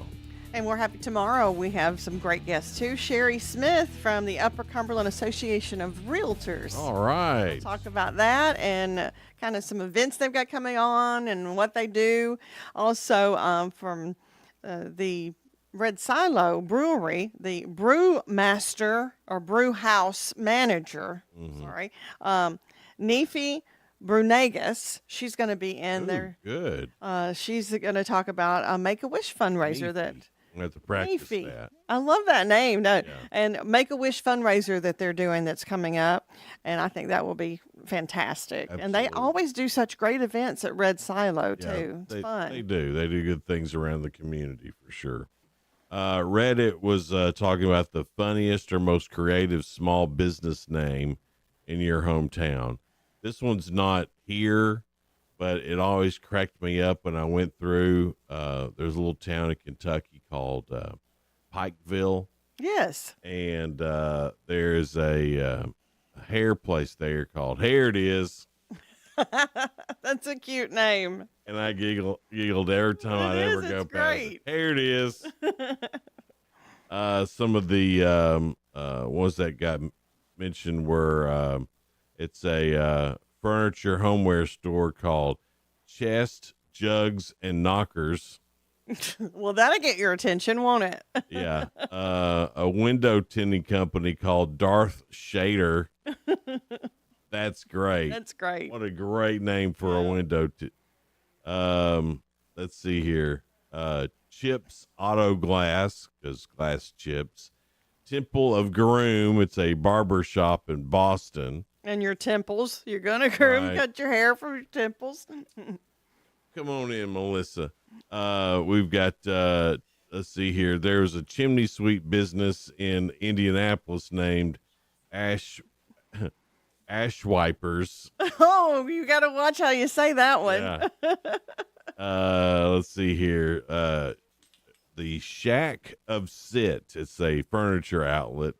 And we're happy tomorrow. We have some great guests too. Sherry Smith from the Upper Cumberland Association of Realtors. All right. We'll talk about that and kind of some events they've got coming on and what they do. Also from the Red Silo Brewery, the brewmaster or brew house manager, Nefi Brunegas. She's going to be in there. Good. She's going to talk about a Make-A-Wish fundraiser that We have to practice Nefi. that. I love that name. And Make-A-Wish fundraiser that they're doing that's coming up. And I think that will be fantastic. And they always do such great events at Red Silo, too. It's fun. They do. They do good things around the community for sure. Reddit was talking about the funniest or most creative small business name in your hometown. This one's not here, but it always cracked me up when I went through. There's a little town in Kentucky called Pikeville. Yes. And there's a hair place there called Hair It Is. That's a cute name. And I giggled every time I'd ever go past it. Here it is. Some of the ones that got mentioned were it's a furniture homeware store called Chest, Jugs, and Knockers. Well, that'll get your attention, won't it? Yeah. A window tinting company called Darth Shader. That's great. That's great. What a great name for a window. Let's see here. Chips Auto Glass, because glass chips. Temple of Groom. It's a barber shop in Boston. And your temples. You're going to groom, Right. cut your hair from your temples. Come on in, Melissa. We've got, let's see here. There's a chimney sweep business in Indianapolis named Ash Wipers. Oh, you got to watch how you say that one. Yeah. Let's see here. The Shack of Sit. It's a furniture outlet.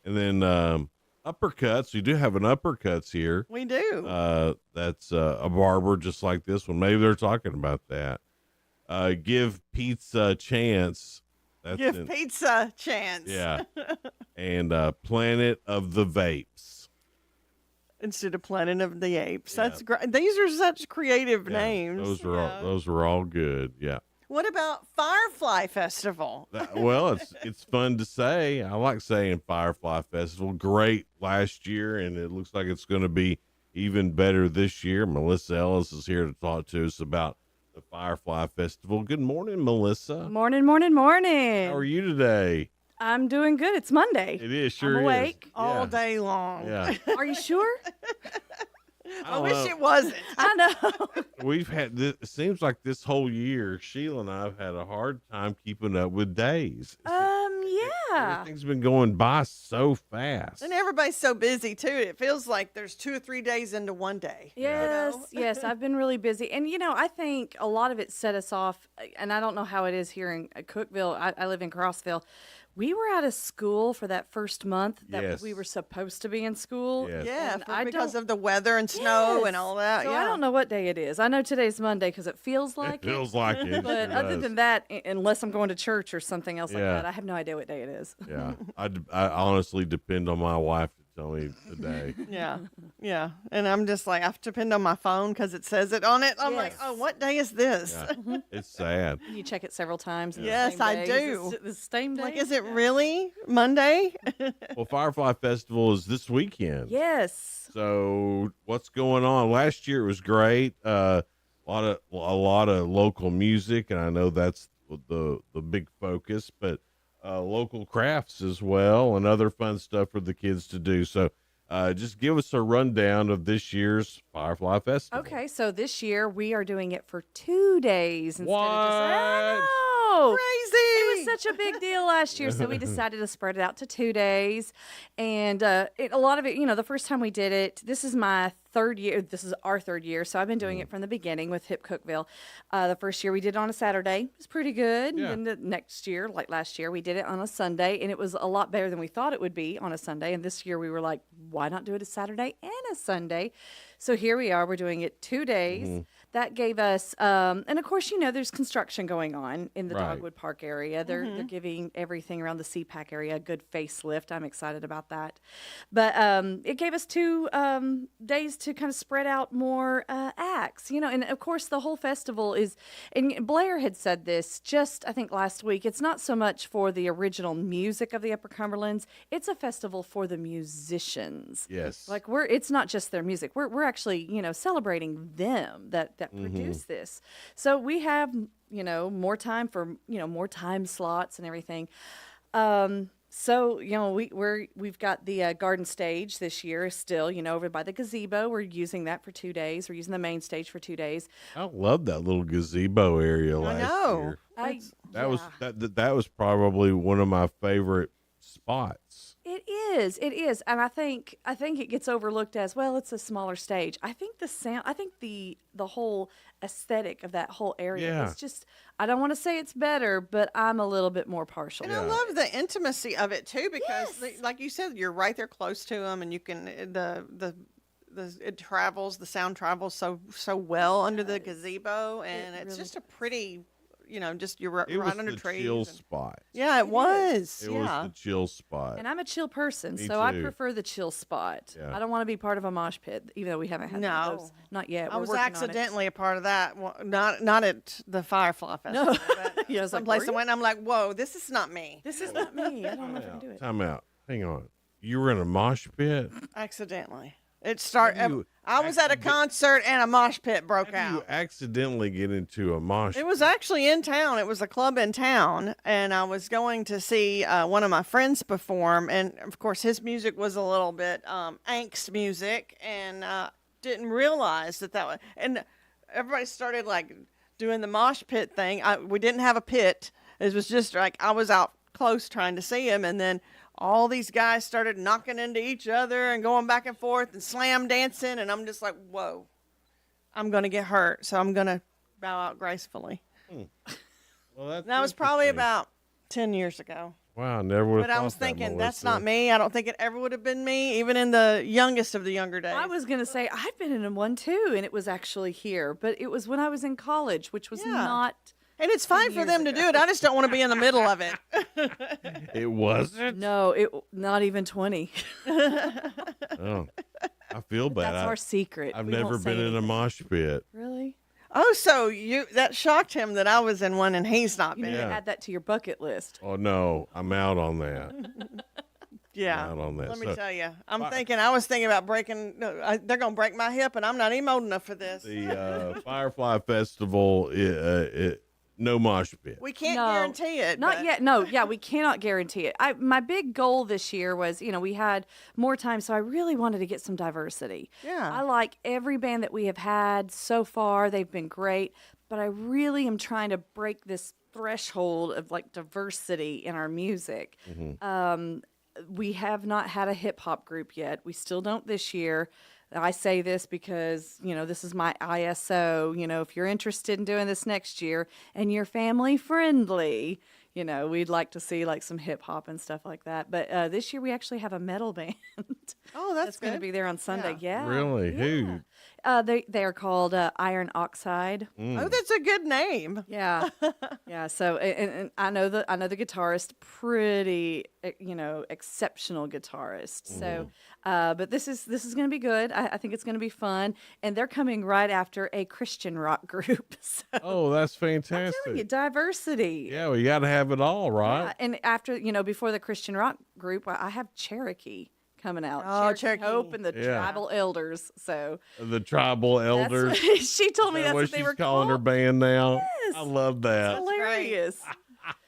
And then Uppercuts. We do have an Uppercuts here. We do. That's a barber just like this one. Maybe they're talking about that. Give Pizza a Chance. That's Give pizza a chance. Yeah. And Planet of the Vapes. Instead of Planet of the Apes. That's great. These are such creative names. Those were all good. Yeah. What about Firefly Festival? Well, it's fun to say. I like saying Firefly Festival. Great last year, and it looks like it's going to be even better this year. Melissa Ellis is here to talk to us about the Firefly Festival. Good morning, Melissa. Morning, morning, morning. How are you today? I'm doing good. It's Monday. It is, sure I'm awake is. all Yeah. day long. Yeah. Are you sure? I wish it wasn't. I know. We've had this, it seems like this whole year, Sheila and I have had a hard time keeping up with days. Yeah. Everything's been going by so fast. And everybody's so busy too. It feels like there's 2 or 3 days into one day. Yes, yes, I've been really busy. And, I think a lot of it set us off, and I don't know how it is here in Cookeville. I live in Crossville. We were out of school for that first month that we were supposed to be in school. Yes. Yeah, And because of the weather and snow and all that. So yeah. I don't know what day it is. I know today's Monday because it feels like It feels like it. But It other does. than that, unless I'm going to church or something else like Yeah. that, I have no idea what day it is. Yeah. I honestly depend on my wife to tell me today. Yeah, yeah. And I'm just like, I have to depend on my phone because it says it on it. I'm like, oh, what day is this? Yeah. It's sad. You check it several times. and the Yes, same I day. do. Is it the same day? Like, is it really Monday? Well, Firefly Festival is this weekend. Yes. So what's going on? Last year it was great. A lot of local music, and I know that's the big focus, but local crafts as well, and other fun stuff for the kids to do. So just give us a rundown of this year's Firefly Festival. Okay, so this year we are doing it for 2 days instead of just. I know. Crazy. It was such a big deal last year, so we decided to spread it out to 2 days. And a lot of it, the first time we did it, this is my third year. This is our third year, so I've been doing it from the beginning with Hip Cookeville. The first year we did it on a Saturday. It was pretty good. Yeah. And then the next year, like last year, we did it on a Sunday, and it was a lot better than we thought it would be on a Sunday. And this year we were like, why not do it a Saturday and a Sunday? So here we are. We're doing it 2 days. That gave us, and of course, there's construction going on in the Right. Dogwood Park area. They're giving everything around the CPAC area a good facelift. I'm excited about that. But it gave us 2 days to kind of spread out more acts, and of course, the whole festival is, and Blair had said this just, I think, last week. It's not so much for the original music of the Upper Cumberlands. It's a festival for the musicians. Yes. Like it's not just their music. We're actually, celebrating them that produce this. So we have, more time for, more time slots and everything. So, we've got the garden stage this year still, over by the gazebo. We're using that for 2 days. We're using the main stage for 2 days. I love that little gazebo area last year. That was probably one of my favorite spots. It is, and I think it gets overlooked as well. It's a smaller stage. I think the sound, I think the whole aesthetic of that whole area is just. I don't want to say it's better, but I'm a little bit more partial. And I love the intimacy of it too, because like you said, you're right there close to them, and you can the sound travels so well under the gazebo, and it's just a pretty. Just you're right under trees. Chill spot. Yeah, it was. It was the chill spot. And I'm a chill person, Me so I too. prefer the chill spot. Yeah. I don't want to be part of a mosh pit, even though we haven't had one of those. Not yet. I We're was working on it. accidentally a part of that. Not at the Firefly Festival, but Yeah, I was like, someplace were I you? went. I'm like, whoa, this is not me. This is not me. I don't know if I can do it. Time out. Hang on. You were in a mosh pit? Accidentally. It started. You I was at a concert and a mosh pit broke How do you out. accidentally get into a mosh It was actually in town. It was a club in town, and I was going to see one of my friends perform. And of course, his music was a little bit angst music, and didn't realize that was. And everybody started like doing the mosh pit thing. We didn't have a pit. It was just like I was out close trying to see him, and then all these guys started knocking into each other and going back and forth and slam dancing, and I'm just like, whoa, I'm going to get hurt, so I'm going to bow out gracefully. Well, that was probably about 10 years ago. Wow, never would have But I was thinking, that's not me. I don't think it ever would have been me, even in the youngest of the younger days. I was going to say, I've been in one too, and it was actually here, but it was when I was in college, which was not. And it's fine for them to do it. I just don't want to be in the middle of it. It wasn't? No, not even 20. Oh, I feel bad. That's our secret. I've We never won't say been in a anything. mosh pit. Really? Oh, so that shocked him that I was in one and he's not You been. need to add that to your bucket list. Oh, no, I'm out on that. Yeah. I'm out on that. Let me So, tell you, I was thinking about breaking. No, they're gonna break my hip, and I'm not even old enough for this. the Firefly Festival, no mosh pit. We can't No, guarantee it. Not but- yet. No, yeah, we cannot guarantee it. My big goal this year was, we had more time, so I really wanted to get some diversity. Yeah. I like every band that we have had so far. They've been great, but I really am trying to break this threshold of like diversity in our music. We have not had a hip hop group yet. We still don't this year. I say this because, this is my ISO. If you're interested in doing this next year and you're family friendly, we'd like to see like some hip hop and stuff like that. But this year we actually have a metal band. Oh, that's going to good. be there on Sunday. Yeah. Really? Who? They are called Iron Oxide. Oh, that's a good name. Yeah, yeah. So, and I know the guitarist, pretty, exceptional guitarist. So, but this is going to be good. I think it's going to be fun, and they're coming right after a Christian rock group. So, Oh, that's telling you, fantastic. diversity. Yeah, we got to have it all, right? Yeah, and after before the Christian rock group, I have Cherokee coming out. Oh, Cherokee Hope and the Yeah. Tribal Elders. So The tribal elders. she told me Is that that's what what they she's were calling called. her band now. Yes. I love that. Hilarious.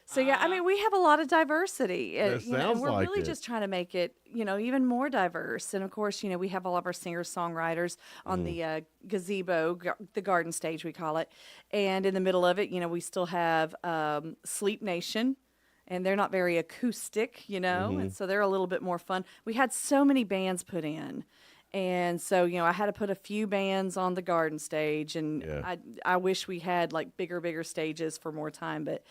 So yeah, I mean, we have a lot of diversity, That and sounds we're like really it. just trying to make it, even more diverse. And of course, we have all of our singer-songwriters on the gazebo, the garden stage we call it, and in the middle of it, we still have Sleep Nation. And they're not very acoustic, and so they're a little bit more fun. We had so many bands put in. And so, I had to put a few bands on the garden stage, and I wish we had like bigger stages for more time. But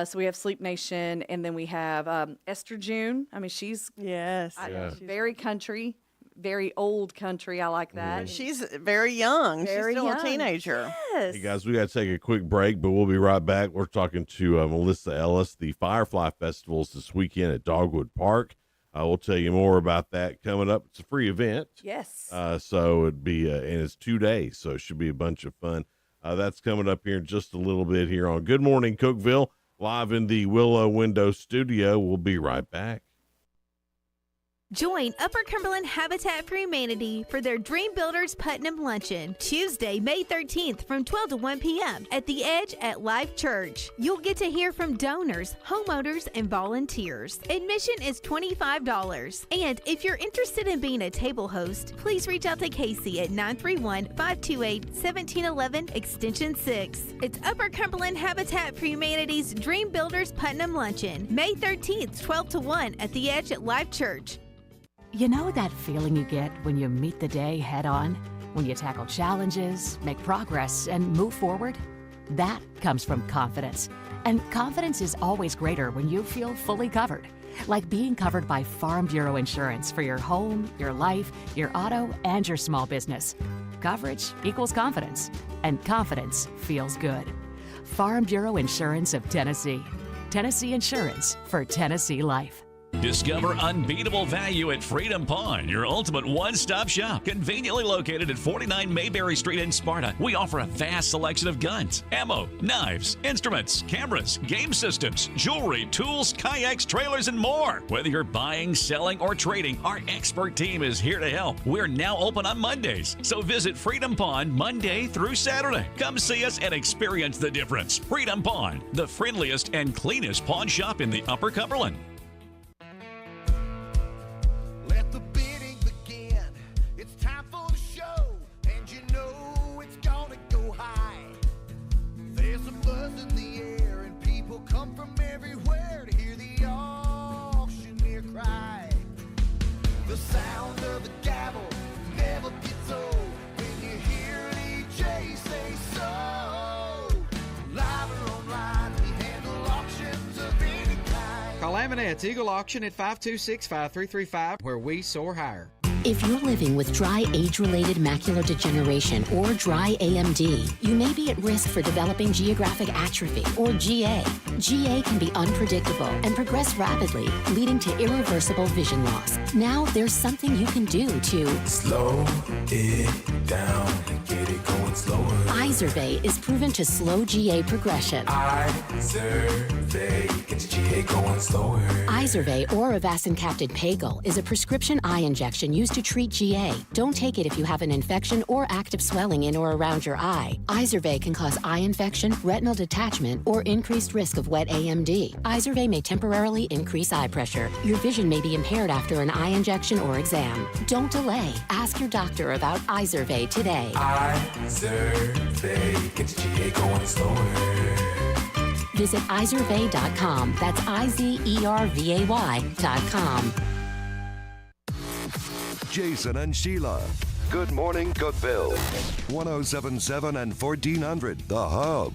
so we have Sleep Nation, and then we have Esther June. I mean, she's Yes. very country, very old country. I like that. And she's very young. Very She's still young. a teenager. Yes. Hey guys, we got to take a quick break, but we'll be right back. We're talking to Melissa Ellis. The Firefly Festival is this weekend at Dogwood Park. We'll tell you more about that coming up. It's a free event. Yes. So it'd be, and it's 2 days, so it should be a bunch of fun. That's coming up here in just a little bit here on Good Morning Cookeville, live in the Willow Window Studio. We'll be right back. Join Upper Cumberland Habitat for Humanity for their Dream Builders Putnam Luncheon, Tuesday, May 13th from 12 to 1 p.m. at The Edge at Life Church. You'll get to hear from donors, homeowners, and volunteers. Admission is $25. And if you're interested in being a table host, please reach out to Casey at 931-528-1711, extension 6. It's Upper Cumberland Habitat for Humanity's Dream Builders Putnam Luncheon, May 13th, 12 to 1 at The Edge at Life Church. You know that feeling you get when you meet the day head on? When you tackle challenges, make progress, and move forward? That comes from confidence. And confidence is always greater when you feel fully covered. Like being covered by Farm Bureau Insurance for your home, your life, your auto, and your small business. Coverage equals confidence, and confidence feels good. Farm Bureau Insurance of Tennessee. Tennessee Insurance for Tennessee Life. Discover unbeatable value at Freedom Pawn, your ultimate one-stop shop. Conveniently located at 49 Mayberry Street in Sparta, we offer a vast selection of guns, ammo, knives, instruments, cameras, game systems, jewelry, tools, kayaks, trailers, and more. Whether you're buying, selling, or trading, our expert team is here to help. We're now open on Mondays, so visit Freedom Pawn Monday through Saturday. Come see us and experience the difference. Freedom Pawn, the friendliest and cleanest pawn shop in the Upper Cumberland. Let the bidding begin. It's time for the show, and you know it's gonna go high. There's a buzz in the air, and people come from everywhere to hear the auctioneer cry. The sound of the gavel never gets old when you hear an EJ say so. Live or online, we handle auctions of any kind. Call Amanette's Eagle Auction at 526-5335, where we soar higher. If you're living with dry age-related macular degeneration or dry AMD, you may be at risk for developing geographic atrophy or GA. GA can be unpredictable and progress rapidly, leading to irreversible vision loss. Now there's something you can do to slow it down and get it going slower. Izervay is proven to slow GA progression. Izervay gets GA going slower. Izervay or avastin-capted Pagel is a prescription eye injection used to treat GA. Don't take it if you have an infection or active swelling in or around your eye. Izervay can cause eye infection, retinal detachment, or increased risk of wet AMD. Izervay may temporarily increase eye pressure. Your vision may be impaired after an eye injection or exam. Don't delay. Ask your doctor about Izervay today. Izervay gets GA going slower. Visit Izervay.com. That's IZERVAY.com. Jason and Sheila. Good morning, Cookeville. 1077 and 1400, The Hub.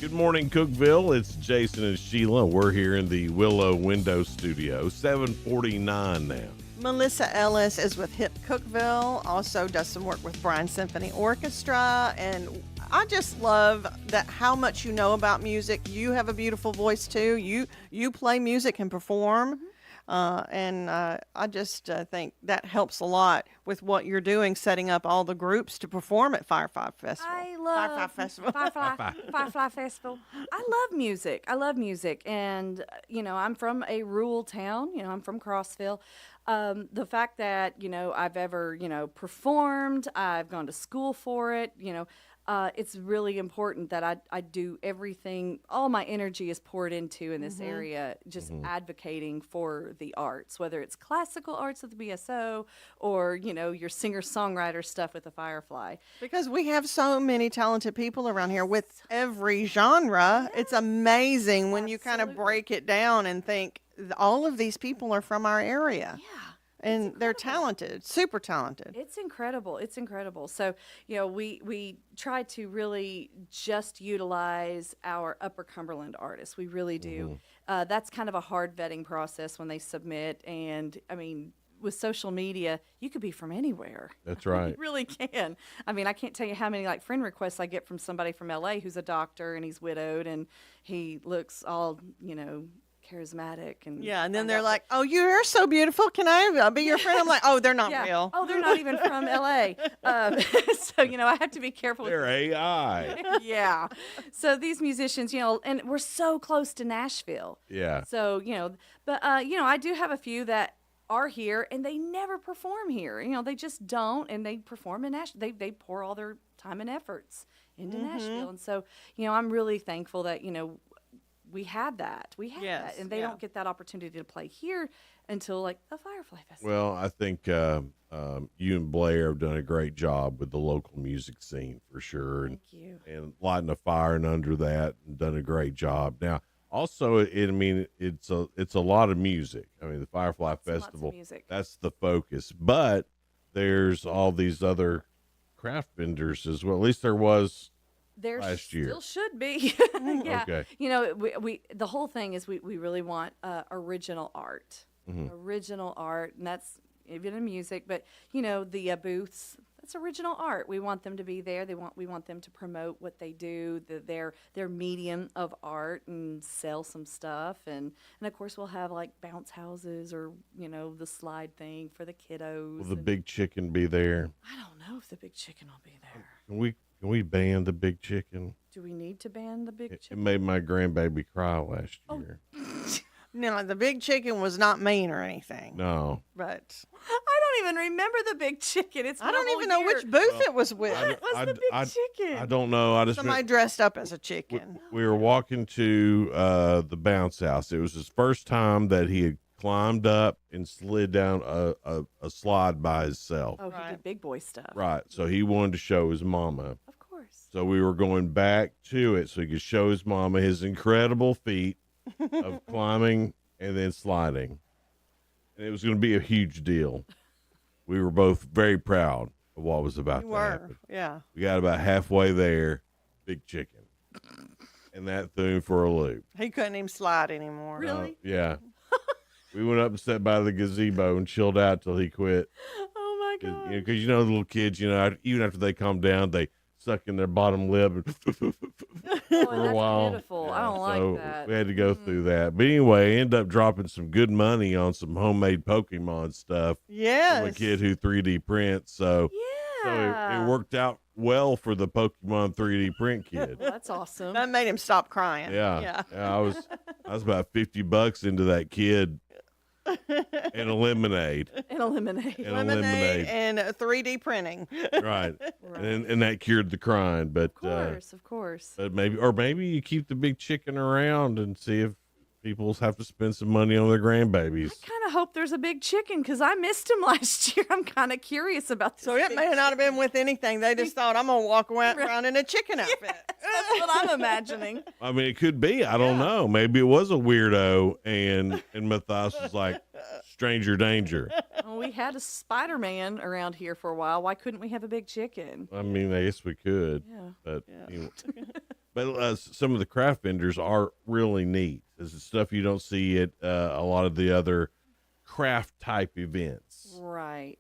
Good morning, Cookeville. It's Jason and Sheila. We're here in the Willow Window Studio, 749 now. Melissa Ellis is with Hip Cookeville, also does some work with Bryan Symphony Orchestra, and I just love that how much you know about music. You have a beautiful voice too. You play music and perform, and I just think that helps a lot with what you're doing, setting up all the groups to perform at Firefly Festival. I love Firefly Festival. I love music. And, I'm from a rural town. I'm from Crossville. The fact that, I've ever, performed, I've gone to school for it, it's really important that I do everything, all my energy is poured into in this area, just advocating for the arts, whether it's classical arts with the BSO or, your singer-songwriter stuff with the Firefly. Because we have so many talented people around here with every genre. Yes. It's amazing when you kind of break it down and think all of these people are from our area. Yeah. And they're talented, super talented. It's incredible. So, we try to really just utilize our Upper Cumberland artists. We really do. That's kind of a hard vetting process when they submit. And, with social media, you could be from anywhere. That's right. You really can. I can't tell you how many friend requests I get from somebody from LA who's a doctor and he's widowed and he looks all, charismatic and then they're like, "Oh, you're so beautiful. Can I be your friend?" I'm like, "Oh, they're not real. Oh, they're not even from LA." So I have to be careful. They're AI. Yeah. So these musicians, and we're so close to Nashville. Yeah. So but I do have a few that are here and they never perform here. They just don't, and they perform in Nashville. They pour all their time and efforts into Nashville, and so I'm really thankful that we have that. That. And they don't get that opportunity to play here until the Firefly Festival. Well, I think you and Blair have done a great job with the local music scene for sure. Thank you. And lighting a fire and under that and done a great job. Now, also, it's a lot of music. The Firefly Festival, that's the focus. But there's all these other craft vendors as well. At least there was last year. Still should be. Yeah. Okay. We the whole thing is we really want original art. Original art, and that's even in music, but the booths, that's original art. We want them to be there. We want them to promote what they do, their medium of art, and sell some stuff. And of course we'll have bounce houses or the slide thing for the kiddos. Will the Big Chicken be there? I don't know if the Big Chicken will be there. Can we ban the Big Chicken? Do we need to ban the Big Chicken? It made my grandbaby cry last year. No, the Big Chicken was not mean or anything. No. But I don't even remember the Big Chicken. I don't even know which booth it was with. What was the Big Chicken? I don't know. Somebody dressed up as a chicken. We were walking to the bounce house. It was his first time that he had climbed up and slid down a slide by himself. Oh, he did big boy stuff. Right. So he wanted to show his mama. Of course. So we were going back to it so he could show his mama his incredible feat of climbing and then sliding. And it was going to be a huge deal. We were both very proud of what was about to happen. Yeah. We got about halfway there, Big Chicken. And that threw him for a loop. He couldn't even slide anymore. Really? Yeah. We went up and sat by the gazebo and chilled out till he quit. Oh, my God. Because, the little kids, even after they calm down, they suck in their bottom lip for a while. Beautiful. I don't like that. We had to go through that. But anyway, ended up dropping some good money on some homemade Pokemon stuff. Yes. From a kid who 3D prints. So, it worked out well for the Pokemon 3D print kid. Well, that's awesome. That made him stop crying. Yeah. I was about $50 into that kid and a lemonade. And a lemonade. Lemonade and 3D printing. Right. And that cured the crying. But Of course. But maybe you keep the big chicken around and see if people have to spend some money on their grandbabies. I kind of hope there's a big chicken because I missed him last year. I'm kind of curious about this. So it may not have been with anything. They just thought, I'm going to walk around in a chicken outfit. That's what I'm imagining. I mean, it could be. I don't know. Maybe it was a weirdo, and Matthias was like, stranger danger. Well, we had a Spider-Man around here for a while. Why couldn't we have a big chicken? I mean, I guess we could. Yeah. But, but some of the craft vendors are really neat. This is stuff you don't see at a lot of the other craft type events. Right.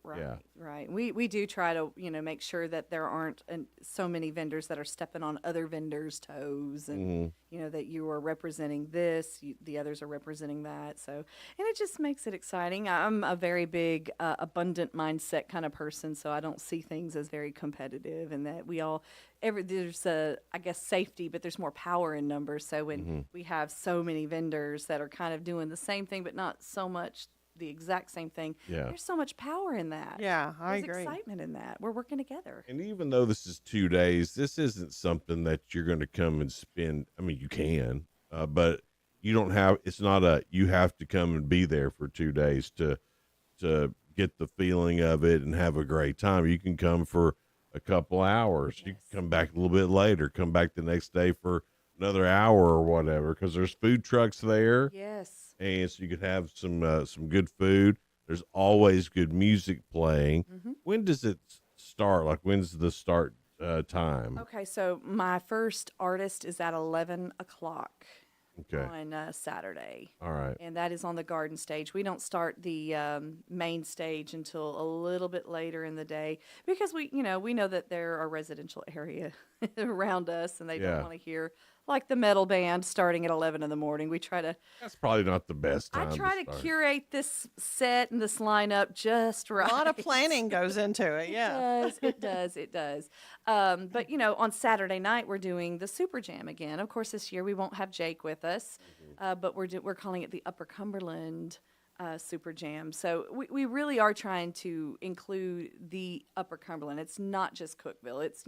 We do try to, make sure that there aren't so many vendors that are stepping on other vendors' toes and, that you are representing this, the others are representing that. So, and it just makes it exciting. I'm a very big, abundant mindset kind of person, so I don't see things as very competitive and that there's I guess safety, but there's more power in numbers. So when we have so many vendors that are kind of doing the same thing, but not so much the exact same thing. Yeah. There's so much power in that. Yeah, I There's agree. excitement in that. We're working together. And even though this is 2 days, this isn't something that you're going to come and spend. I mean, you can, but you don't have. It's not you have to come and be there for 2 days to get the feeling of it and have a great time. You can come for a couple hours. Yes. You can come back a little bit later. Come back the next day for another hour or whatever, because there's food trucks there. Yes. And so you could have some good food. There's always good music playing. When does it start? Like, when's the start time? Okay, so my first artist is at 11 o'clock on Saturday. All right. And that is on the garden stage. We don't start the main stage until a little bit later in the day because we know that there are residential area around us and they don't want to hear like the metal band starting at 11 in the morning. We try to. That's probably not the best time. I try to curate this set and this lineup just right. A lot of planning goes into it. Yeah. It does. But on Saturday night we're doing the Super Jam again. Of course, this year we won't have Jake with us, but we're calling it the Upper Cumberland Super Jam. So we really are trying to include the Upper Cumberland. It's not just Cookeville. It's,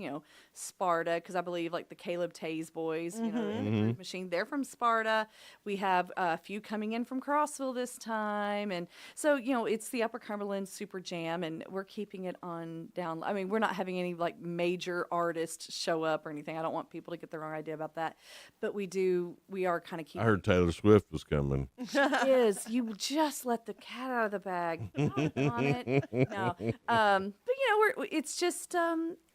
Sparta, because I believe like the Caleb Tays boys, in the Groove Machine, they're from Sparta. We have a few coming in from Crossville this time. And so, it's the Upper Cumberland Super Jam, and we're keeping it on down. I mean, we're not having any like major artists show up or anything. I don't want people to get the wrong idea about that. But we are kind of keeping. I heard Taylor Swift was coming. She is. You just let the cat out of the bag. On it. No. But it's just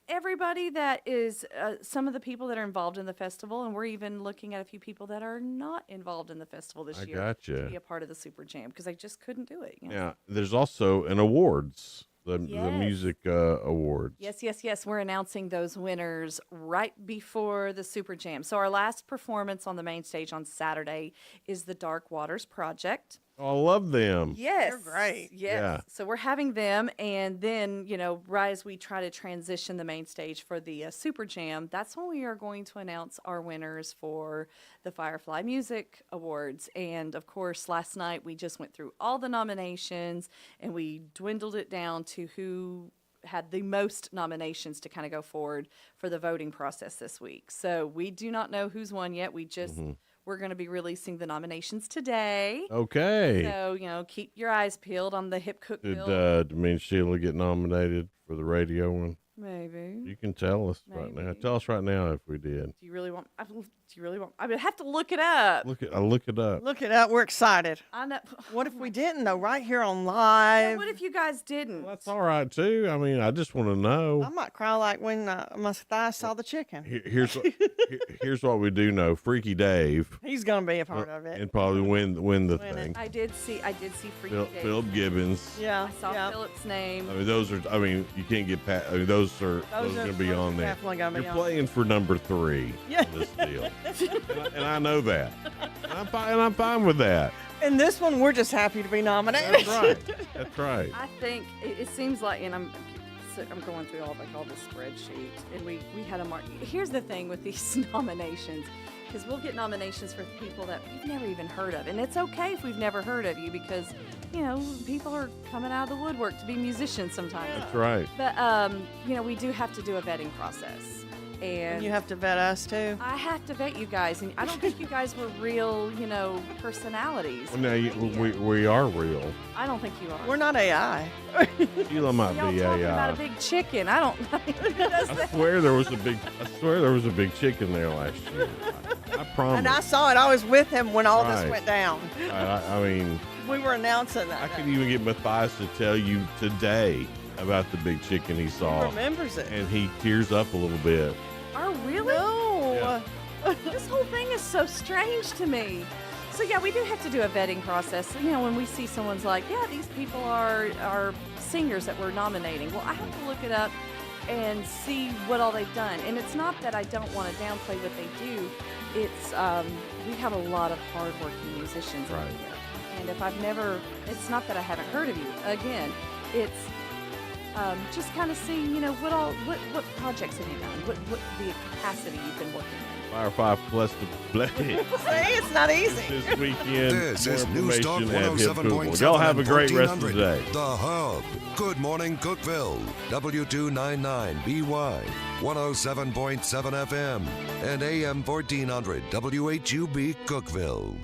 everybody that is some of the people that are involved in the festival, and we're even looking at a few people that are not involved in the festival this year gotcha. to be a part of the Super Jam because they just couldn't do it. Yeah, there's also an awards. The music awards. Yes. We're announcing those winners right before the Super Jam. So our last performance on the main stage on Saturday is the Dark Waters Project. Oh, I love them. Yes. They're great. Yes. Yeah. So we're having them, and then, right as we try to transition the main stage for the Super Jam, that's when we are going to announce our winners for the Firefly Music Awards. And, of course, last night we just went through all the nominations, and we dwindled it down to who had the most nominations to kind of go forward for the voting process this week. So we do not know who's won yet. We just... We're going to be releasing the nominations today. Okay. So, keep your eyes peeled on the Hip Cookeville. Did me and Sheila get nominated for the radio one? Maybe. You can tell us right now. Tell us right now if we did. Do you really want? I would have to look it up. I'll look it up. Look it up. We're excited. I know. What if we didn't, though? Right here on live. Yeah, what if you guys didn't? Well, that's all right too. I mean, I just want to know. I might cry like when my thigh saw the chicken. Here's what we do know. Freaky Dave. He's gonna be a part of it. And probably win the thing. I did see Freaky Dave. Philip Gibbons. Yeah. I saw Philip's name. I mean, those are. I mean, you can't get past. I mean, those are going to be on there. Definitely gonna be You're on. playing for number 3 in this deal, and I know that. And I'm fine with that. In this one, we're just happy to be nominated. That's right. I think it seems like, and I'm going through all the spreadsheets, and we had a mark. Here's the thing with these nominations, because we'll get nominations for people that we've never even heard of, and it's okay if we've never heard of you, because people are coming out of the woodwork to be musicians sometimes. That's right. But, we do have to do a vetting process. And you have to vet us too. I have to vet you guys, and I don't think you guys were real, personalities. Well, no, we are real. I don't think you are. We're not AI. Sheila might Y'all be talking AI. about a big chicken. I don't. I swear there was a big chicken there last year. I promise. And I saw it. I was with him when all this Right. went down. I mean, We were announcing that. I could even get Matthias to tell you today about the big chicken he saw. He remembers it. And he tears up a little bit. Oh, really? No. This whole thing is so strange to me. So yeah, we do have to do a vetting process. When we see someone's like, yeah, these people are singers that we're nominating. Well, I have to look it up and see what all they've done. And it's not that I don't want to downplay what they do. It's we have a lot of hardworking musicians out here. And if it's not that I haven't heard of you. Again, it's just kind of seeing, what projects have you done? What the capacity you've been working in. Fire 5 plus the blade. See, it's not easy. This weekend. This More is News Talk information at Hip 107.7 Cookeville. Y'all have a and great rest of the 1400. day. The Hub. Good morning, Cookeville. W299BY. 107.7 FM. And AM 1400 WHUB Cookeville.